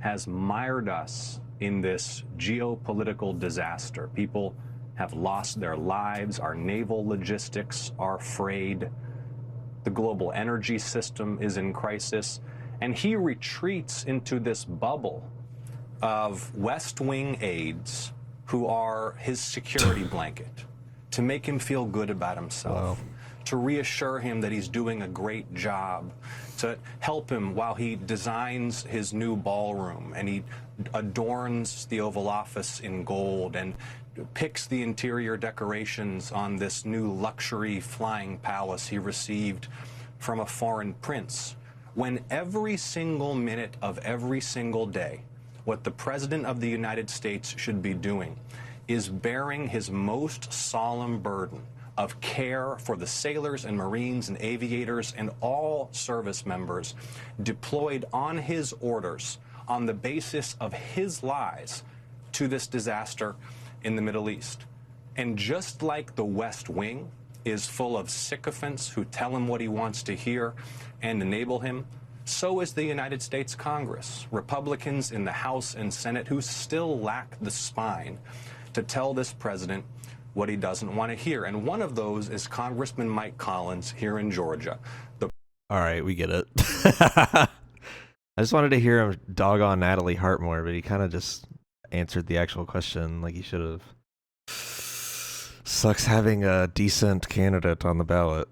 has mired us in this geopolitical disaster. People have lost their lives. Our naval logistics are frayed. The global energy system is in crisis. And he retreats into this bubble of West Wing aides who are his security blanket to make him feel good about himself. Wow. To reassure him that he's doing a great job, to help him while he designs his new ballroom and he adorns the Oval Office in gold and picks the interior decorations on this new luxury flying palace he received from a foreign prince. When every single minute of every single day, what the President of the United States should be doing is bearing his most solemn burden of care for the sailors and Marines and aviators and all service members deployed on his orders on the basis of his lies to this disaster in the Middle East. And just like the West Wing is full of sycophants who tell him what he wants to hear and enable him, so is the United States Congress, Republicans in the House and Senate who still lack the spine to tell this president what he doesn't want to hear. And one of those is Congressman Mike Collins here in Georgia. All right, we get it. I just wanted to hear him dog on Natalie Harp more, but he kind of just answered the actual question like he should have. Sucks having a decent candidate on the ballot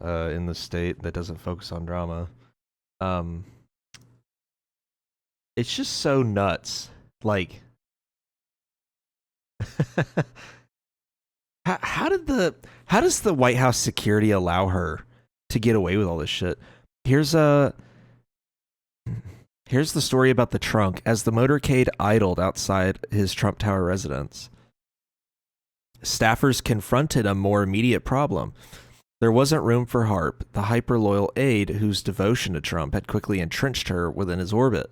in the state that doesn't focus on drama. It's just so nuts. Like, how does the White House security allow her to get away with all this shit? Here's the story about the trunk. As the motorcade idled outside his Trump Tower residence, staffers confronted a more immediate problem. There wasn't room for Harp, the hyper-loyal aide whose devotion to Trump had quickly entrenched her within his orbit.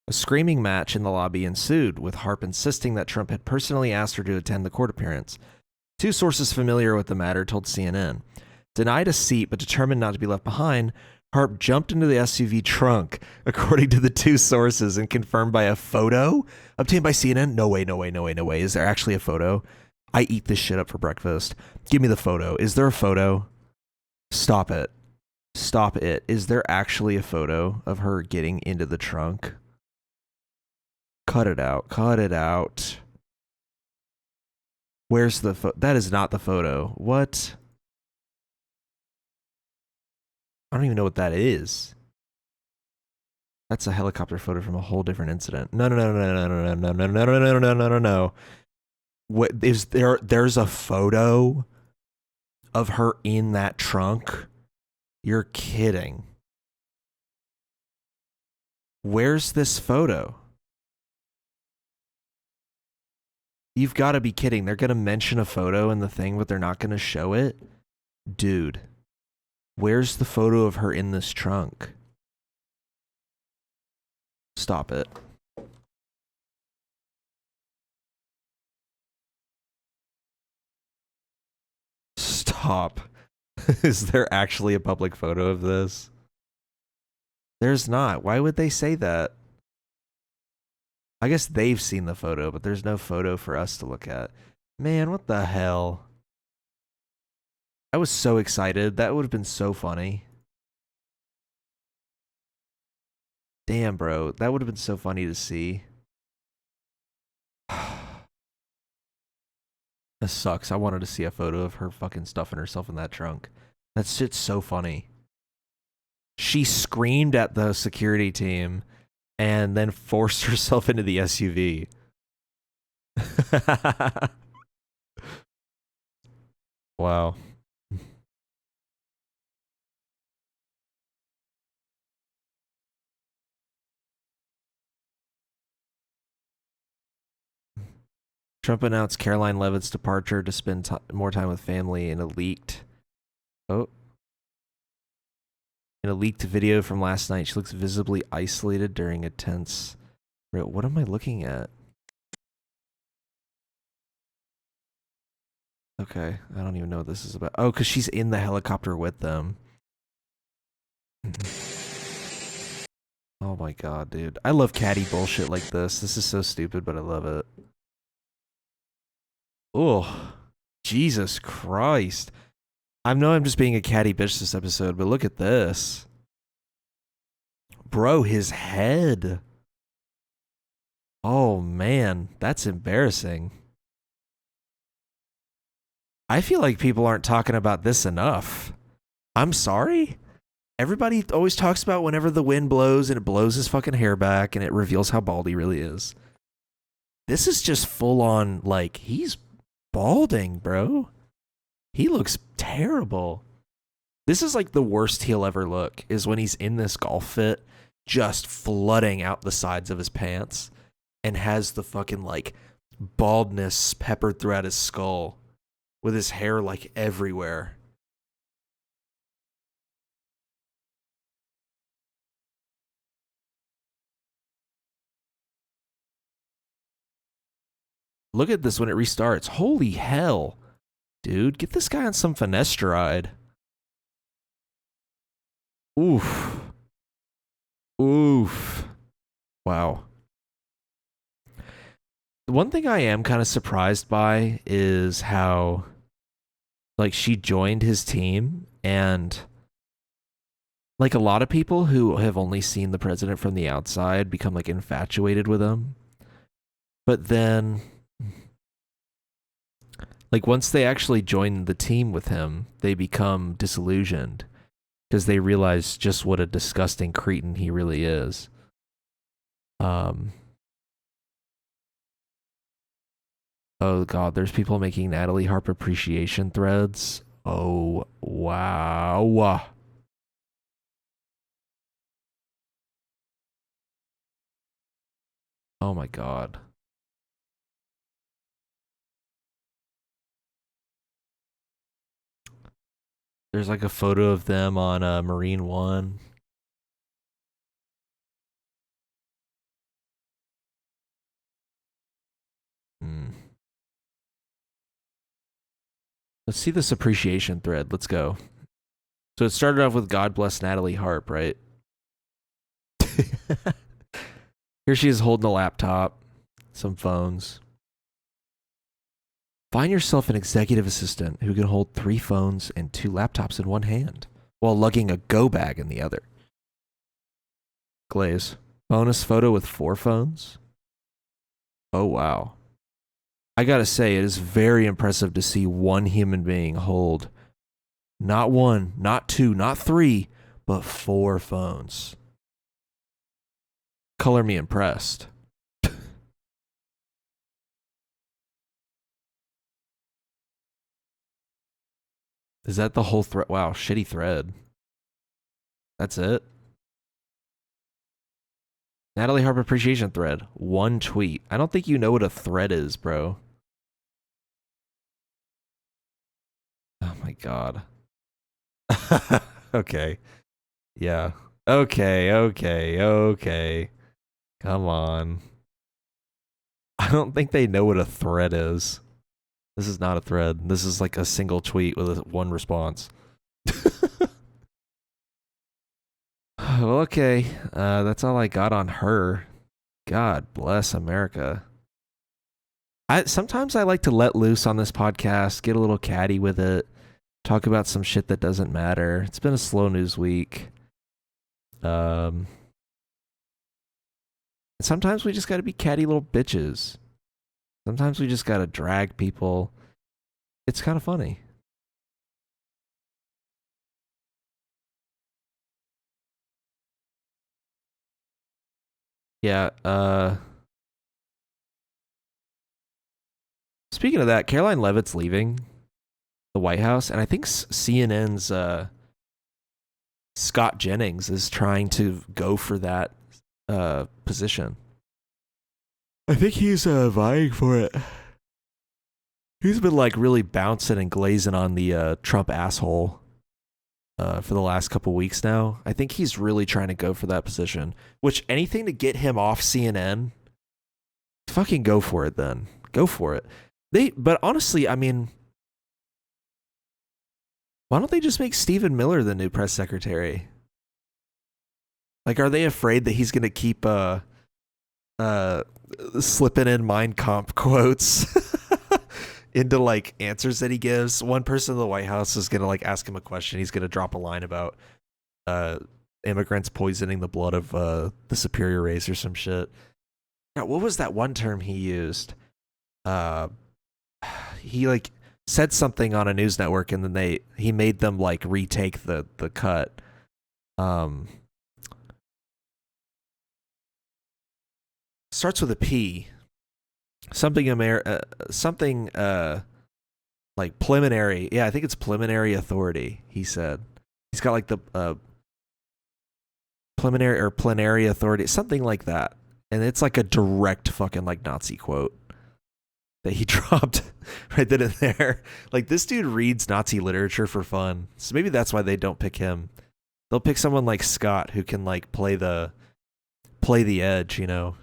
A screaming match in the lobby ensued, with Harp insisting that Trump had personally asked her to attend the court appearance. 2 sources familiar with the matter told CNN. Denied a seat but determined not to be left behind, Harp jumped into the SUV trunk, according to the 2 sources, and confirmed by a photo obtained by CNN. No way. Is there actually a photo? I eat this shit up for breakfast. Give me the photo. Is there a photo? Stop it. Is there actually a photo of her getting into the trunk? Cut it out. Where's the photo? That is not the photo. What? I don't even know what that is. That's a helicopter photo from a whole different incident. No. What is there? There's a photo of her in that trunk? You're kidding. Where's this photo? You've got to be kidding. They're going to mention a photo in the thing, but they're not going to show it? Dude, where's the photo of her in this trunk? Stop it. Stop. Is there actually a public photo of this? There's not. Why would they say that? I guess they've seen the photo, but there's no photo for us to look at. Man, what the hell? I was so excited. That would have been so funny. Damn, bro. That would have been so funny to see. This sucks. I wanted to see a photo of her fucking stuffing herself in that trunk. That shit's so funny. She screamed at the security team and then forced herself into the SUV. Wow. Trump announced Caroline Leavitt's departure to spend more time with family in a leaked video from last night. She looks visibly isolated during a tense. What am I looking at? Okay, I don't even know what this is about. Oh, because she's in the helicopter with them. Oh my god, dude. I love catty bullshit like this. This is so stupid, but I love it. Oh, Jesus Christ. I know I'm just being a catty bitch this episode, but look at this. Bro, his head. Oh man, that's embarrassing. I feel like people aren't talking about this enough. I'm sorry. Everybody always talks about whenever the wind blows and it blows his fucking hair back and it reveals how bald he really is. This is just full on, like, he's balding, bro. He looks terrible. This is like the worst he'll ever look, is when he's in this golf fit, just flooding out the sides of his pants and has the fucking, like, baldness peppered throughout his skull with his hair, like, everywhere. Look at this when it restarts. Holy hell. Dude, get this guy on some finasteride. Oof. Oof. Wow. The one thing I am kind of surprised by is how, like, she joined his team, and like a lot of people who have only seen the president from the outside become like infatuated with him. But then, like, once they actually join the team with him, they become disillusioned because they realize just what a disgusting cretin he really is. Oh god, there's people making Natalie Harp appreciation threads. Oh wow. Oh my god. There's like a photo of them on Marine One. Let's see this appreciation thread. Let's go. So it started off with God bless Natalie Harp, right? Here she is holding a laptop, some phones. Find yourself an executive assistant who can hold 3 phones and 2 laptops in one hand while lugging a go bag in the other. Glaze. Bonus photo with 4 phones? Oh, wow. I gotta say, it is very impressive to see one human being hold not 1, not 2, not 3, but 4 phones. Color me impressed. Is that the whole thread? Wow, shitty thread. That's it? Natalie Harp appreciation thread. 1 tweet. I don't think you know what a thread is, bro. Oh my god. Okay. Yeah. Okay. Come on. I don't think they know what a thread is. This is not a thread. This is like a single tweet with 1 response. Well, okay. That's all I got on her. God bless America. Sometimes I like to let loose on this podcast, get a little catty with it, talk about some shit that doesn't matter. It's been a slow news week. Sometimes we just gotta be catty little bitches. Sometimes we just gotta drag people. It's kind of funny. Yeah, speaking of that, Caroline Leavitt's leaving the White House, and I think CNN's Scott Jennings is trying to go for that position. I think he's vying for it. He's been like really bouncing and glazing on the Trump asshole for the last couple weeks now. I think he's really trying to go for that position. Which anything to get him off CNN, fucking go for it. Then go for it. But honestly, I mean, why don't they just make Stephen Miller the new press secretary? Like, are they afraid that he's gonna keep slipping in Mein Kampf quotes into like answers that he gives? One person in the White House is gonna like ask him a question. He's gonna drop a line about immigrants poisoning the blood of the superior race or some shit. Now, what was that one term he used? He like said something on a news network, and then he made them like retake the cut. Starts with a P. Something like preliminary. Yeah, I think it's preliminary authority. He said he's got like the preliminary or plenary authority, something like that, and it's like a direct fucking like Nazi quote that he dropped right then and there. Like, this dude reads Nazi literature for fun, so maybe that's why they don't pick him. They'll pick someone like Scott who can like play the edge, you know.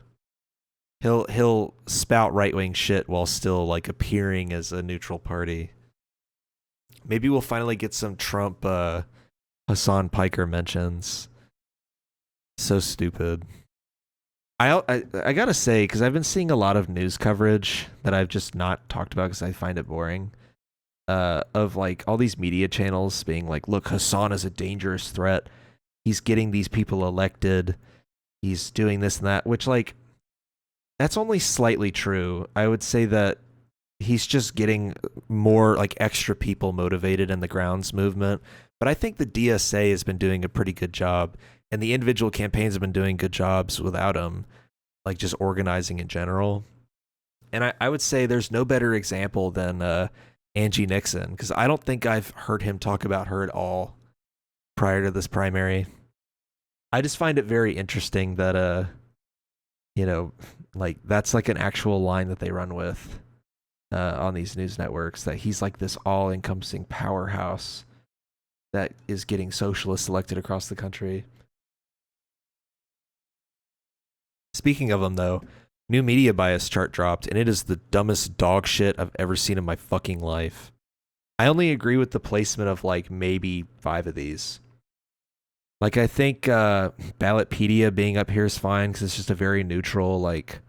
He'll spout right-wing shit while still like appearing as a neutral party. Maybe we'll finally get some Trump Hassan Piker mentions. So stupid. I gotta say, because I've been seeing a lot of news coverage that I've just not talked about because I find it boring. Of like all these media channels being like, look, Hassan is a dangerous threat. He's getting these people elected. He's doing this and that, which like, that's only slightly true. I would say that he's just getting more like extra people motivated in the grounds movement. But I think the DSA has been doing a pretty good job, and the individual campaigns have been doing good jobs without him, like just organizing in general. And I would say there's no better example than Angie Nixon, because I don't think I've heard him talk about her at all prior to this primary. I just find it very interesting that you know, like that's like an actual line that they run with on these news networks, that he's like this all-encompassing powerhouse that is getting socialists elected across the country. Speaking of them, though, new media bias chart dropped, and it is the dumbest dog shit I've ever seen in my fucking life. I only agree with the placement of like maybe 5 of these. Like, I think Ballotpedia being up here is fine because it's just a very neutral, like,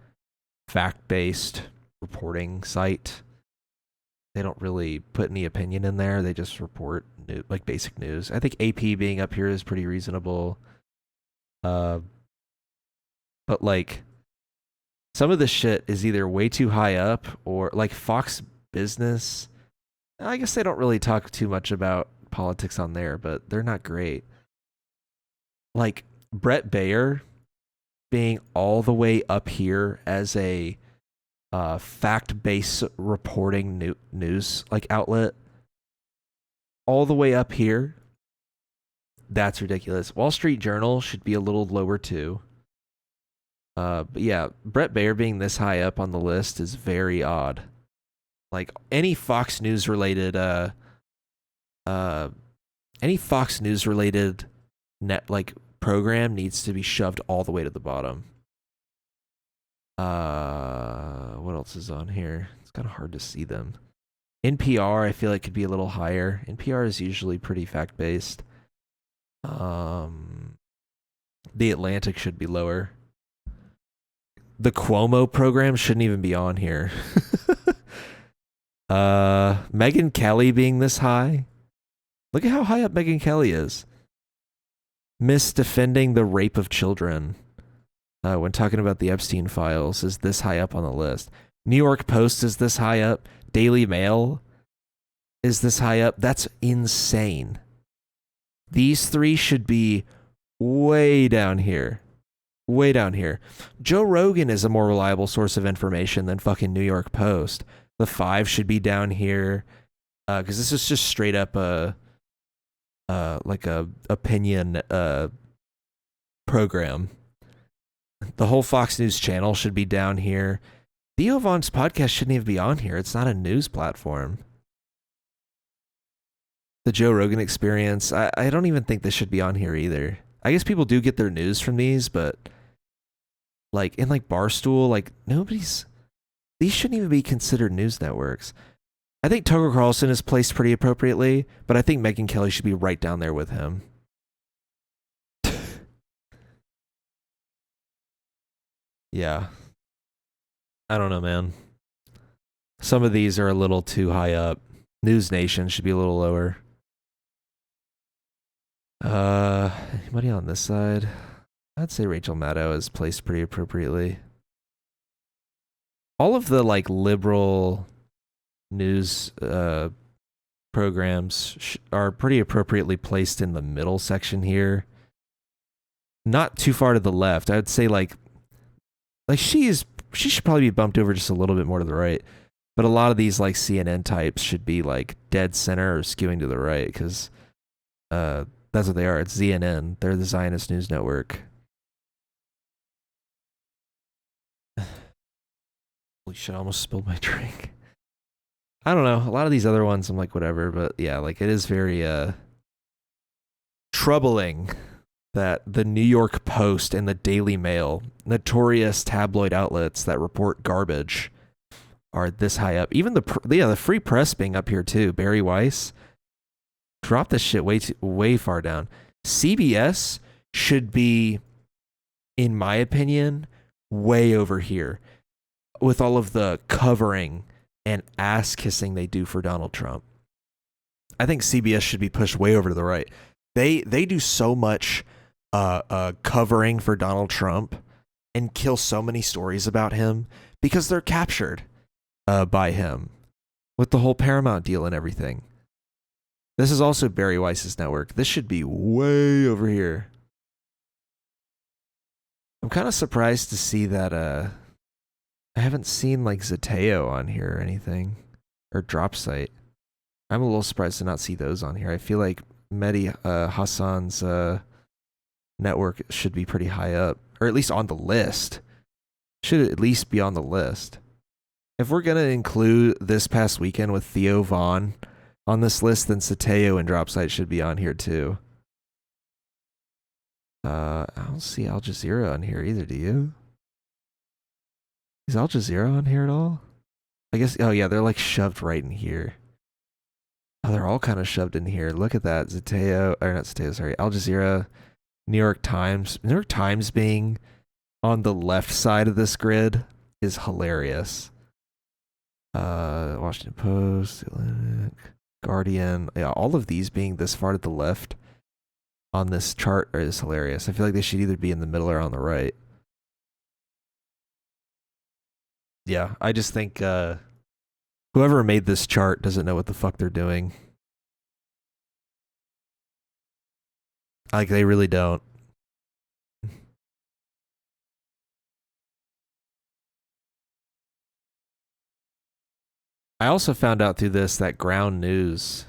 fact-based reporting site. They don't really put any opinion in there. They just report like basic news. I think AP being up here is pretty reasonable. But like, some of the shit is either way too high up, or like Fox Business. I guess they don't really talk too much about politics on there, but they're not great. Like Brett Baer being all the way up here as a fact-based reporting news like outlet, all the way up here. That's ridiculous. Wall Street Journal should be a little lower too. But yeah, Brett Baer being this high up on the list is very odd. Like any Fox News related net like program needs to be shoved all the way to the bottom. What else is on here? It's kind of hard to see them. NPR, I feel like could be a little higher. NPR is usually pretty fact based. The Atlantic should be lower. The Cuomo program shouldn't even be on here. Megyn Kelly being this high. Look at how high up Megyn Kelly is. Miss defending the rape of children when talking about the Epstein files is this high up on the list. New York Post is this high up. Daily Mail is this high up. That's insane. These 3 should be way down here. Way down here. Joe Rogan is a more reliable source of information than fucking New York Post. The 5 should be down here because this is just straight up like a opinion program. The whole Fox News channel should be down here. Theo Von's podcast shouldn't even be on here. It's not a news platform. The Joe Rogan Experience, I don't even think this should be on here either. I guess people do get their news from these, but like in like Barstool, like these shouldn't even be considered news networks. I think Tucker Carlson is placed pretty appropriately, but I think Megyn Kelly should be right down there with him. Yeah. I don't know, man. Some of these are a little too high up. News Nation should be a little lower. Anybody on this side? I'd say Rachel Maddow is placed pretty appropriately. All of the like liberal news programs are pretty appropriately placed in the middle section here. Not too far to the left. I would say like she should probably be bumped over just a little bit more to the right. But a lot of these like CNN types should be like dead center or skewing to the right because that's what they are. It's ZNN. They're the Zionist News Network. Holy shit, I almost spilled my drink. I don't know. A lot of these other ones I'm like whatever, but yeah, like it is very troubling that the New York Post and the Daily Mail, notorious tabloid outlets that report garbage, are this high up. Even the Free Press being up here too. Barry Weiss, drop this shit way far down. CBS should be, in my opinion, way over here with all of the covering and ass kissing they do for Donald Trump. I think CBS should be pushed way over to the right. They do so much covering for Donald Trump and kill so many stories about him because they're captured by him with the whole Paramount deal and everything. This is also Barry Weiss's network. This should be way over here. I'm kind of surprised to see that I haven't seen like Zateo on here or anything, or Dropsite. I'm a little surprised to not see those on here. I feel like Mehdi Hassan's network should be pretty high up, or at least on the list. Should at least be on the list. If we're going to include this past weekend with Theo Von on this list, then Zateo and Dropsite should be on here too. I don't see Al Jazeera on here either, do you? Is Al Jazeera on here at all? I guess, oh yeah, they're like shoved right in here. Oh, they're all kind of shoved in here. Look at that. Zateo, or not Zateo, sorry. Al Jazeera, New York Times. New York Times being on the left side of this grid is hilarious. Washington Post, Atlantic, Guardian. Yeah, all of these being this far to the left on this chart is hilarious. I feel like they should either be in the middle or on the right. Yeah, I just think whoever made this chart doesn't know what the fuck they're doing. Like, they really don't. I also found out through this that Ground News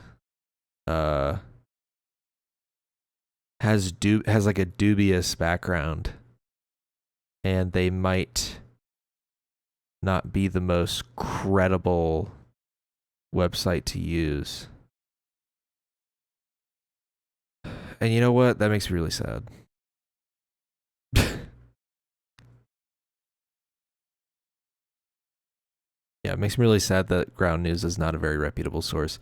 has like a dubious background, and they might not be the most credible website to use. And you know what? That makes me really sad. Yeah, it makes me really sad that Ground News is not a very reputable source.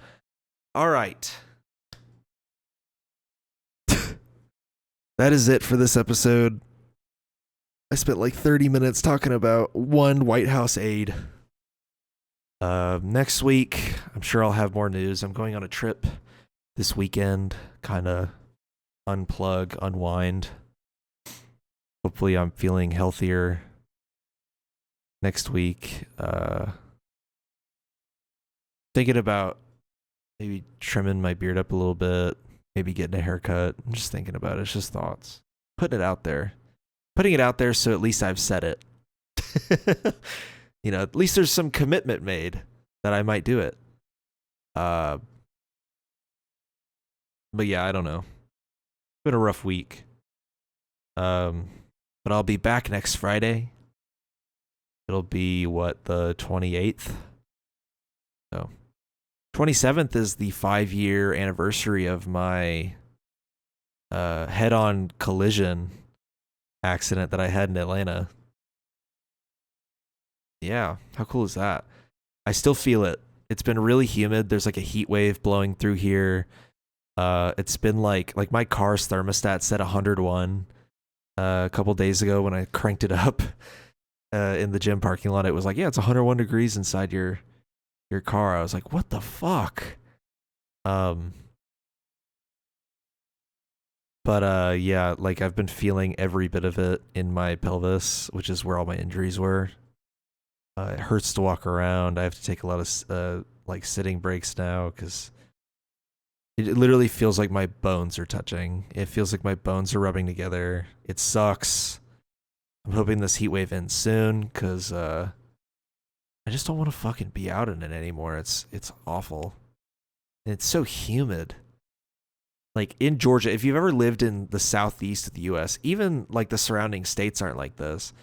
All right. That is it for this episode. I spent like 30 minutes talking about one White House aide. Next week, I'm sure I'll have more news. I'm going on a trip this weekend, kind of unplug, unwind. Hopefully I'm feeling healthier next week. Thinking about maybe trimming my beard up a little bit, maybe getting a haircut. I'm just thinking about it. It's just thoughts. Putting it out there. Putting it out there so at least I've said it. You know, at least there's some commitment made that I might do it. But yeah, I don't know. It's been a rough week. But I'll be back next Friday. It'll be what, the 28th? So 27th is the 5-year anniversary of my head-on collision accident that I had in Atlanta. Yeah, how cool is that? I still feel it. It's been really humid. There's like a heat wave blowing through here. It's been like my car's thermostat said 101 a couple days ago when I cranked it up in the gym parking lot. It was like, yeah, it's 101 degrees inside your car. I was like, what the fuck? But yeah, like I've been feeling every bit of it in my pelvis, which is where all my injuries were. It hurts to walk around. I have to take a lot of like sitting breaks now because it literally feels like my bones are touching. It feels like my bones are rubbing together. It sucks. I'm hoping this heat wave ends soon because I just don't want to fucking be out in it anymore. It's awful. And it's so humid. Like in Georgia, if you've ever lived in the southeast of the US, even like the surrounding states aren't like this,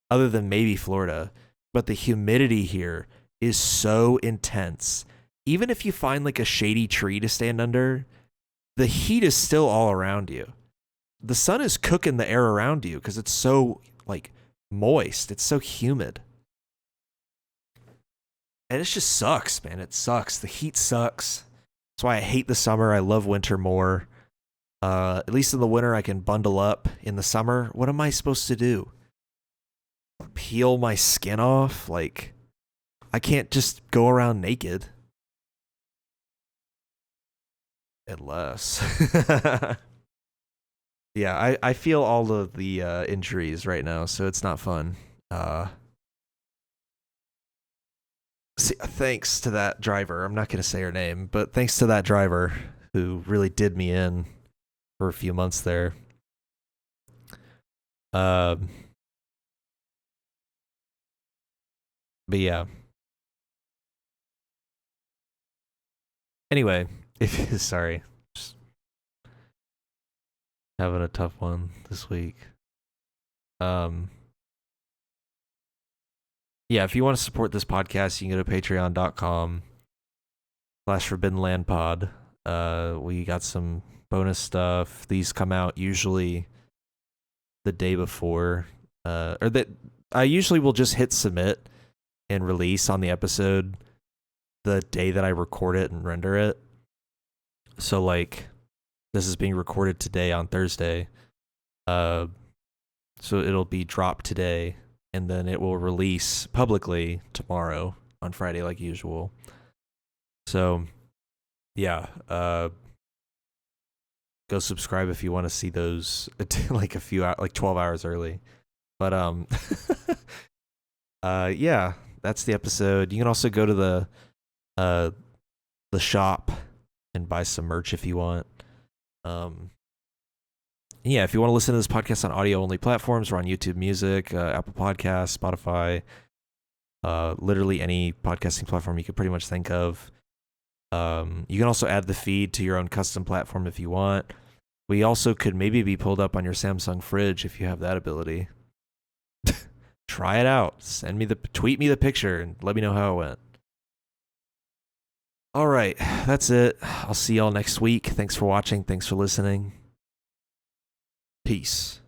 other than maybe Florida. But the humidity here is so intense. Even if you find like a shady tree to stand under, the heat is still all around you. The sun is cooking the air around you because it's so like moist. It's so humid. And it just sucks, man. It sucks. The heat sucks. That's why I hate the summer. I love winter more. At least in the winter, I can bundle up. In the summer, what am I supposed to do? Peel my skin off? Like, I can't just go around naked. Unless. Yeah, I feel all of the injuries right now, so it's not fun. Thanks to that driver. I'm not going to say her name, but thanks to that driver who really did me in for a few months there. But yeah. Anyway, sorry. Just having a tough one this week. Yeah, if you want to support this podcast, you can go to patreon.com/forbiddenlandpod. We got some bonus stuff. These come out usually the day before. Or that I usually will just hit submit and release on the episode the day that I record it and render it. So like this is being recorded today on Thursday. So it'll be dropped today and then it will release publicly tomorrow on Friday like usual. So yeah, go subscribe if you want to see those like a few like 12 hours early. But yeah, that's the episode. You can also go to the shop and buy some merch if you want. Yeah, if you want to listen to this podcast on audio only platforms, we're on YouTube Music, Apple Podcasts, Spotify, literally any podcasting platform you could pretty much think of. You can also add the feed to your own custom platform if you want. We also could maybe be pulled up on your Samsung fridge if you have that ability. Try it out. Tweet me the picture and let me know how it went. All right, that's it. I'll see y'all next week. Thanks for watching. Thanks for listening. Peace.